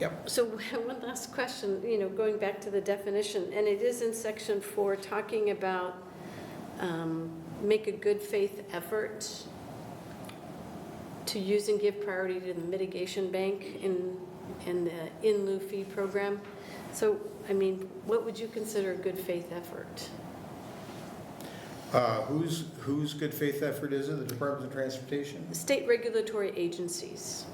Yep. So one last question, going back to the definition, and it is in section 4 talking about make a good faith effort to use and give priority to the mitigation bank in the in lieu fee program. So, what would you consider a good faith effort? Whose good faith effort is it? The Department of Transportation? State regulatory agencies,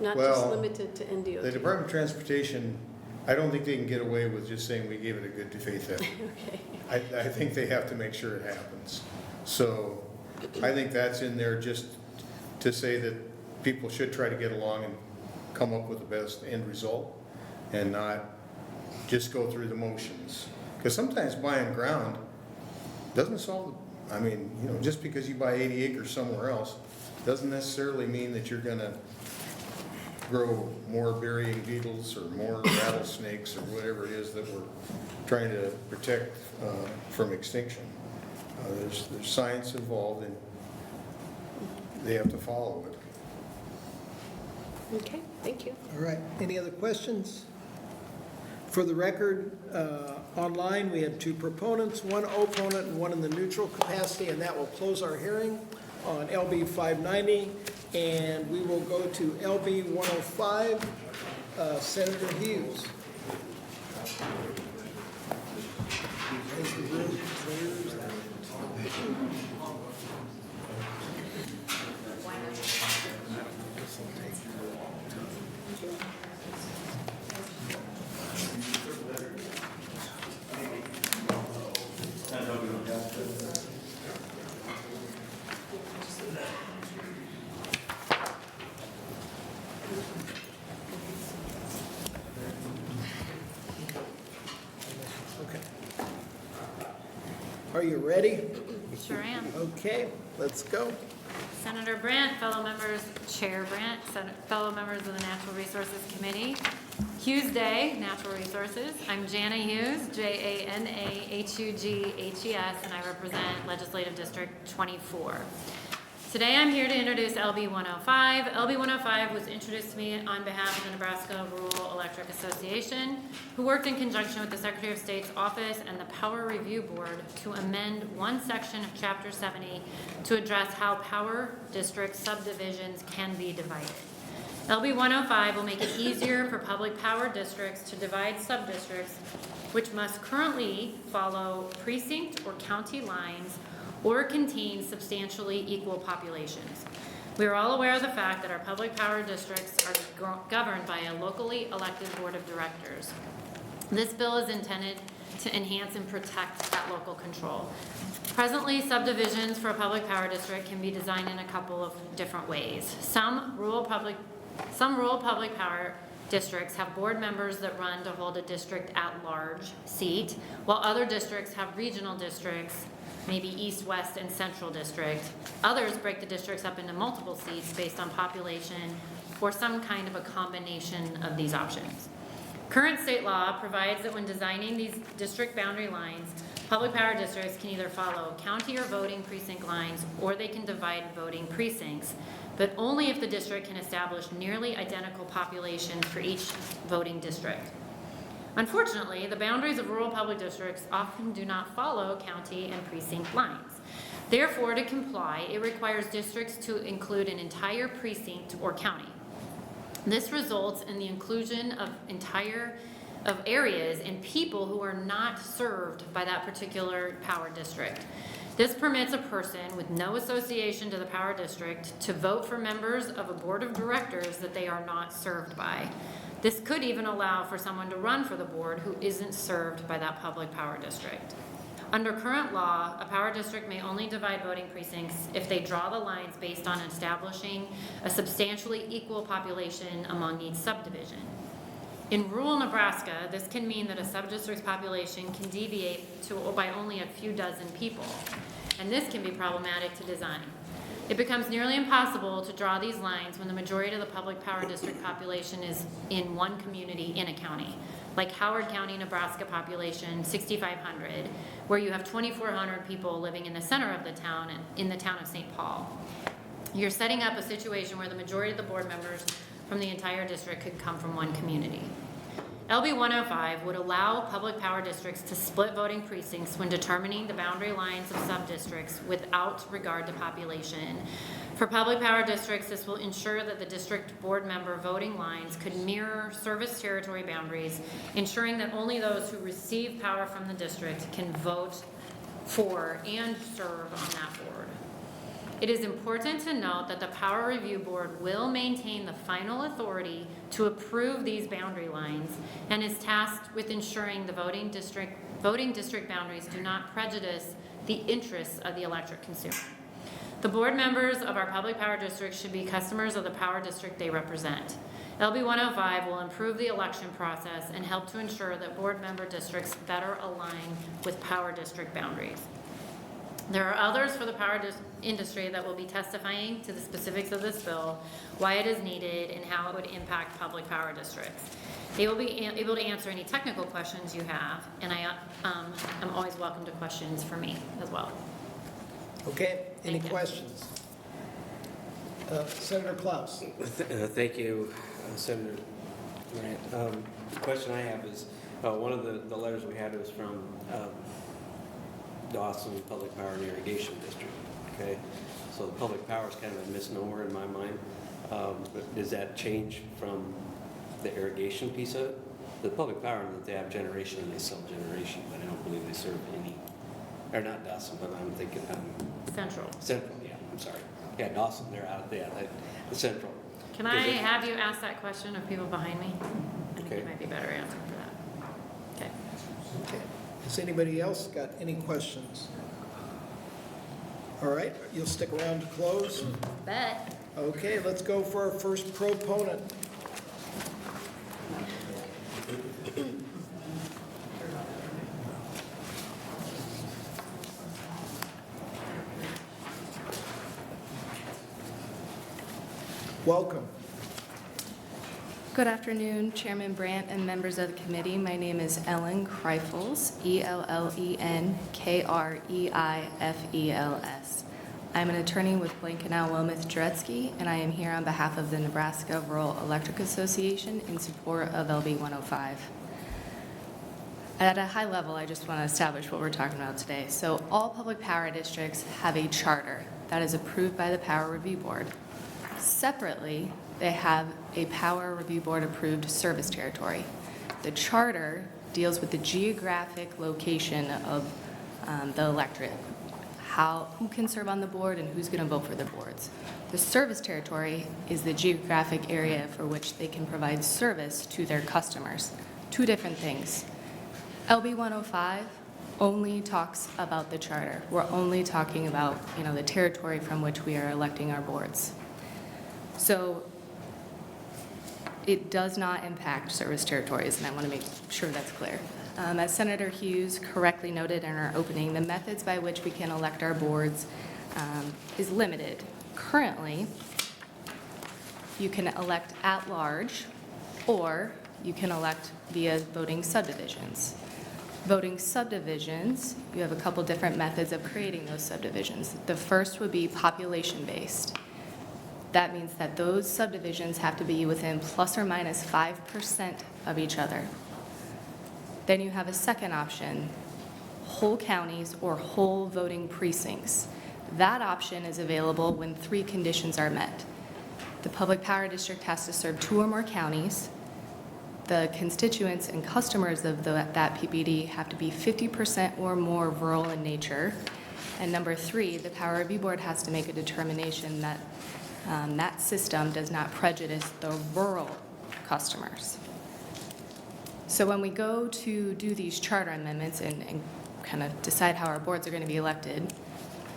not just limited to NDOT. The Department of Transportation, I don't think they can get away with just saying we gave it a good faith effort. Okay. I think they have to make sure it happens. So I think that's in there just to say that people should try to get along and come up with the best end result and not just go through the motions. Because sometimes buying ground doesn't solve, just because you buy 80 acres somewhere else doesn't necessarily mean that you're going to grow more burying beetles or more rattlesnakes or whatever it is that we're trying to protect from extinction. There's science involved and they have to follow it. Okay, thank you. All right, any other questions? For the record, online, we have 2 proponents, 1 opponent and 1 in the neutral capacity, and that will close our hearing on LB 590. And we will go to LB 105, Senator Hughes. As the room clears out. Are you ready? Sure am. Okay, let's go. Senator Brandt, fellow members, Chair Brandt, fellow members of the Natural Resources Committee. Hughes Day, Natural Resources. I'm Jana Hughes, Janahughes, and I represent Legislative District 24. Today I'm here to introduce LB 105. LB 105 was introduced to me on behalf of the Nebraska Rural Electric Association, who worked in conjunction with the Secretary of State's office and the Power Review Board to amend one section of Chapter 70 to address how power district subdivisions can be divided. LB 105 will make it easier for public power districts to divide subdistricts, which must currently follow precinct or county lines or contain substantially equal populations. We are all aware of the fact that our public power districts are governed by a locally elected board of directors. This bill is intended to enhance and protect that local control. Presently, subdivisions for a public power district can be designed in a couple of different ways. Some rural public power districts have board members that run to hold a district at-large seat, while other districts have regional districts, maybe east, west, and central district. Others break the districts up into multiple seats based on population or some kind of a combination of these options. Current state law provides that when designing these district boundary lines, public power districts can either follow county or voting precinct lines, or they can divide voting precincts, but only if the district can establish nearly identical populations for each voting district. Unfortunately, the boundaries of rural public districts often do not follow county and precinct lines. Therefore, to comply, it requires districts to include an entire precinct or county. This results in the inclusion of areas and people who are not served by that particular power district. This permits a person with no association to the power district to vote for members of a board of directors that they are not served by. This could even allow for someone to run for the board who isn't served by that public power district. Under current law, a power district may only divide voting precincts if they draw the lines based on establishing a substantially equal population among each subdivision. In rural Nebraska, this can mean that a subdistrict's population can deviate by only a few dozen people, and this can be problematic to design. It becomes nearly impossible to draw these lines when the majority of the public power district population is in one community in a county, like Howard County, Nebraska population, 6,500, where you have 2,400 people living in the center of the town, in the town of St. Paul. You're setting up a situation where the majority of the board members from the entire district could come from one community. LB 105 would allow public power districts to split voting precincts when determining the boundary lines of subdistricts without regard to population. For public power districts, this will ensure that the district board member voting lines could mirror service territory boundaries, ensuring that only those who receive power from the district can vote for and serve on that board. It is important to note that the Power Review Board will maintain the final authority to approve these boundary lines and is tasked with ensuring the voting district boundaries do not prejudice the interests of the electric consumer. The board members of our public power districts should be customers of the power district they represent. LB 105 will improve the election process and help to ensure that board member districts better align with power district boundaries. There are others for the power industry that will be testifying to the specifics of this bill, why it is needed, and how it would impact public power districts. They will be able to answer any technical questions you have, and I'm always welcome to questions for me as well. Okay, any questions? Senator Klaus. Thank you, Senator Grant. The question I have is, one of the letters we had was from Dawson Public Power and Irrigation District, okay? So the public power is kind of a misnomer in my mind. But does that change from the irrigation piece of it? The public power, that they have generation and they sell generation, but I don't believe they serve any, or not Dawson, but I'm thinking Central. Central, yeah, I'm sorry. Yeah, Dawson, they're out there, the Central. Can I have you ask that question of people behind me? I think Okay. you might be better answer for that. Okay. Okay. Has anybody else got any questions? All right, you'll stick around to close? Bet. Okay, let's go for our first proponent. Welcome. Good afternoon, Chairman Brandt and members of the committee. My name is Ellen Kreifels, ELLENKREIFELS. I'm an attorney with Blankenau Wilmeth Jurecki, and I am here on behalf of the Nebraska Rural Electric Association in support of LB 105. At a high level, I just want to establish what we're talking about today. So all public power districts have a charter that is approved by the Power Review Board. Separately, they have a Power Review Board approved service territory. The charter deals with the geographic location of the electorate, who can serve on the board and who's going to vote for the boards. The service territory is the geographic area for which they can provide service to their customers. Two different things. LB 105 only talks about the charter. We're only talking about, the territory from which we are electing our boards. So it does not impact service territories, and I want to make sure that's clear. As Senator Hughes correctly noted in our opening, the methods by which we can elect our boards is limited. Currently, you can elect at large, or you can elect via voting subdivisions. Voting subdivisions, you have a couple different methods of creating those subdivisions. The first would be population-based. That means that those subdivisions have to be within plus or minus 5% of each other. Then you have a second option, whole counties or whole voting precincts. That option is available when 3 conditions are met. The public power district has to serve 2 or more counties. The constituents and customers of that PPD have to be 50% or more rural in nature. And number 3, the Power Review Board has to make a determination that that system does not prejudice the rural customers. So when we go to do these charter amendments and kind of decide how our boards are going to be elected,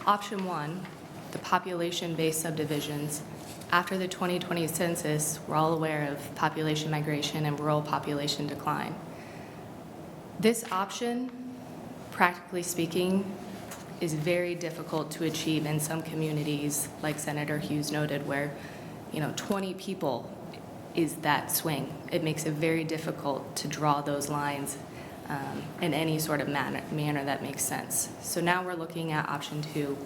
option 1, the population-based subdivisions. After the 2020 census, we're all aware of population migration and rural population decline. This option, practically speaking, is very difficult to achieve in some communities, like Senator Hughes noted, where 20 people is that swing. It makes it very difficult to draw those lines in any sort of manner that makes sense. So now we're looking at option 2.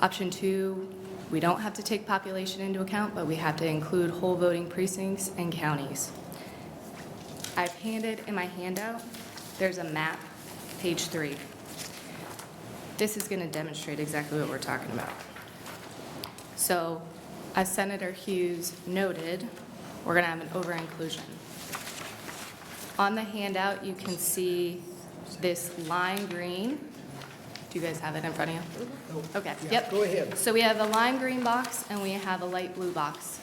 Option 2, we don't have to take population into account, but we have to include whole voting precincts and counties. I've handed in my handout, there's a map, page 3. This is going to demonstrate exactly what we're talking about. So, as Senator Hughes noted, we're going to have an over-inclusion. On the handout, you can see this lime green. Do you guys have it in front of you? Okay, Yeah, yep. go ahead. So we have a lime green box and we have a light blue box.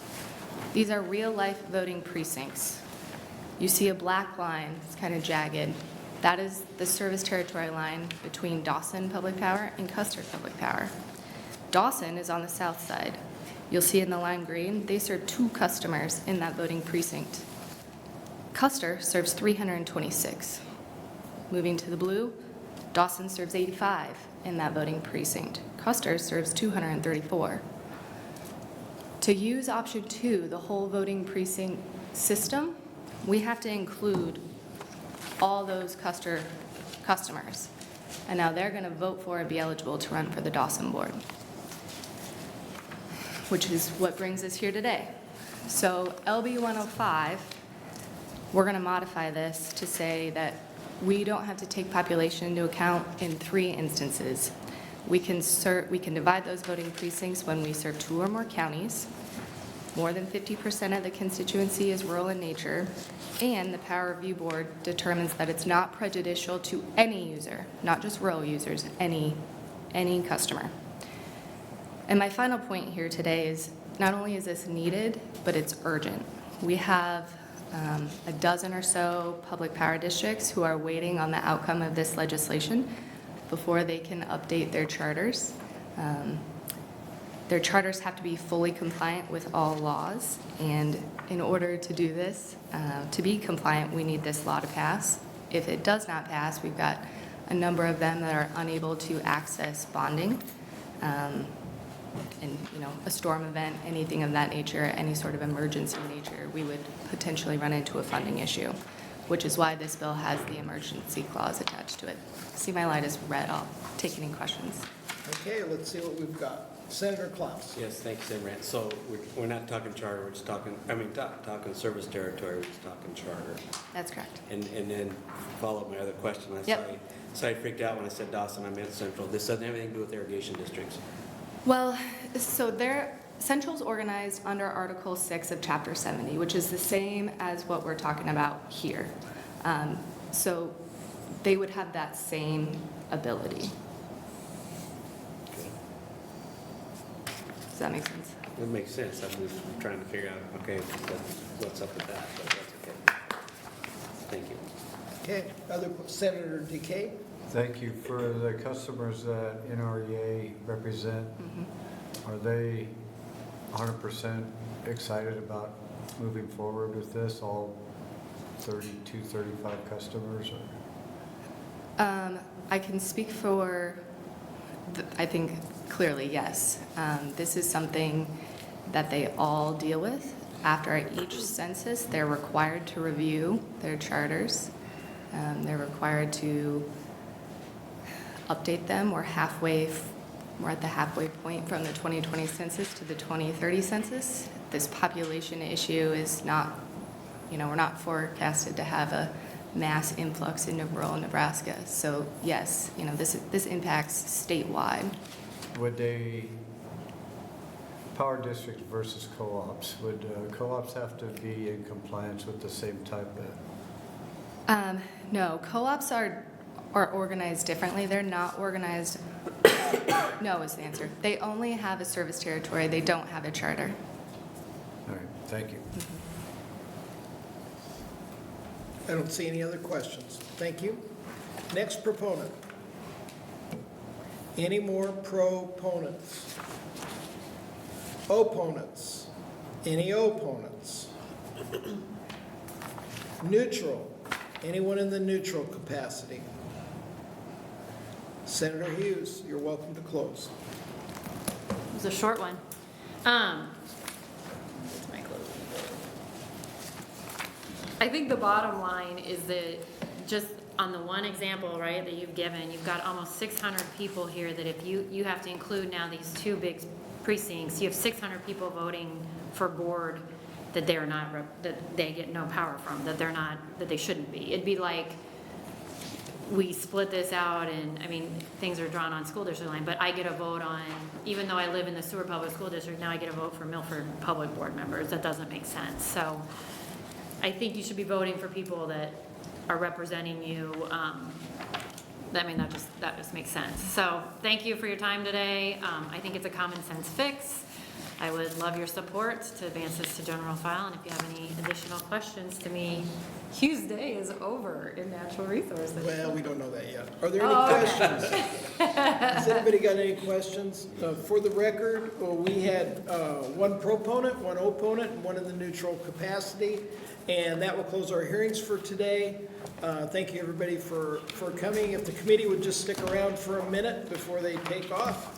These are real-life voting precincts. You see a black line, it's kind of jagged. That is the service territory line between Dawson Public Power and Custer Public Power. Dawson is on the south side. You'll see in the lime green, they serve 2 customers in that voting precinct. Custer serves 326. Moving to the blue, Dawson serves 85 in that voting precinct. Custer serves 234. To use option 2, the whole voting precinct system, we have to include all those Custer customers. And now they're going to vote for and be eligible to run for the Dawson board, which is what brings us here today. So LB 105, we're going to modify this to say that we don't have to take population into account in 3 instances. We can divide those voting precincts when we serve 2 or more counties, more than 50% of the constituency is rural in nature, and the Power Review Board determines that it's not prejudicial to any user, not just rural users, any customer. And my final point here today is not only is this needed, but it's urgent. We have a dozen or so public power districts who are waiting on the outcome of this legislation before they can update their charters. Their charters have to be fully compliant with all laws, and in order to do this, to be compliant, we need this law to pass. If it does not pass, we've got a number of them that are unable to access bonding. in, a storm event, anything of that nature, any sort of emergency nature, we would potentially run into a funding issue, which is why this bill has the emergency clause attached to it. See, my light is red. I'll take any questions. Okay, let's see what we've got. Senator Klaus. Yes, thanks, Senator Brandt. So we're not talking charter, we're just talking, talking service territory, we're just talking charter. That's correct. And then follow up my other question. Yep. I freaked out when I said Dawson, I meant Central. This doesn't have anything to do with irrigation districts. Well, so Central's organized under Article 6 of Chapter 70, which is the same as what we're talking about here. So they would have that same ability. Does that make sense? It makes sense. I'm just trying to figure out, okay, what's up with that, but that's okay. Thank you. Okay, Senator Decay. Thank you. For the customers that NREA represent, are they 100% excited about moving forward with this, all 32, 35 customers? I can speak for, I think clearly, yes. This is something that they all deal with. After each census, they're required to review their charters. They're required to update them. We're at the halfway point from the 2020 census to the 2030 census. This population issue is not, we're not forecasted to have a mass influx into rural Nebraska. So yes, this impacts statewide. Would power districts versus co-ops, would co-ops have to be in compliance with the same type of? No, co-ops are organized differently. They're not organized, no is the answer. They only have a service territory. They don't have a charter. All right, thank you. I don't see any other questions. Thank you. Next proponent. Any more proponents? Opponents? Any opponents? Neutral? Anyone in the neutral capacity? Senator Hughes, you're welcome to close. It was a short one. I think the bottom line is that just on the one example, right, that you've given, you've got almost 600 people here that if you have to include now these two big precincts, you have 600 people voting for board that they're not, that they get no power from, that they're not, that they shouldn't be. It'd be like we split this out and, I mean, things are drawn on school district line, but I get a vote on, even though I live in the Seward Public School District, now I get a vote for Milford Public Board members. That doesn't make sense. So I think you should be voting for people that are representing you. I mean, that just makes sense. So thank you for your time today. I think it's a common sense fix. I would love your support to advance this to general file, and if you have any additional questions to me, Hughes Day is over in natural resources. Well, we don't know that yet. Are there any questions? Has anybody got any questions? For the record, we had one proponent, one opponent, and one in the neutral capacity, and that will close our hearings for today. Thank you, everybody, for coming. If the committee would just stick around for a minute before they take off.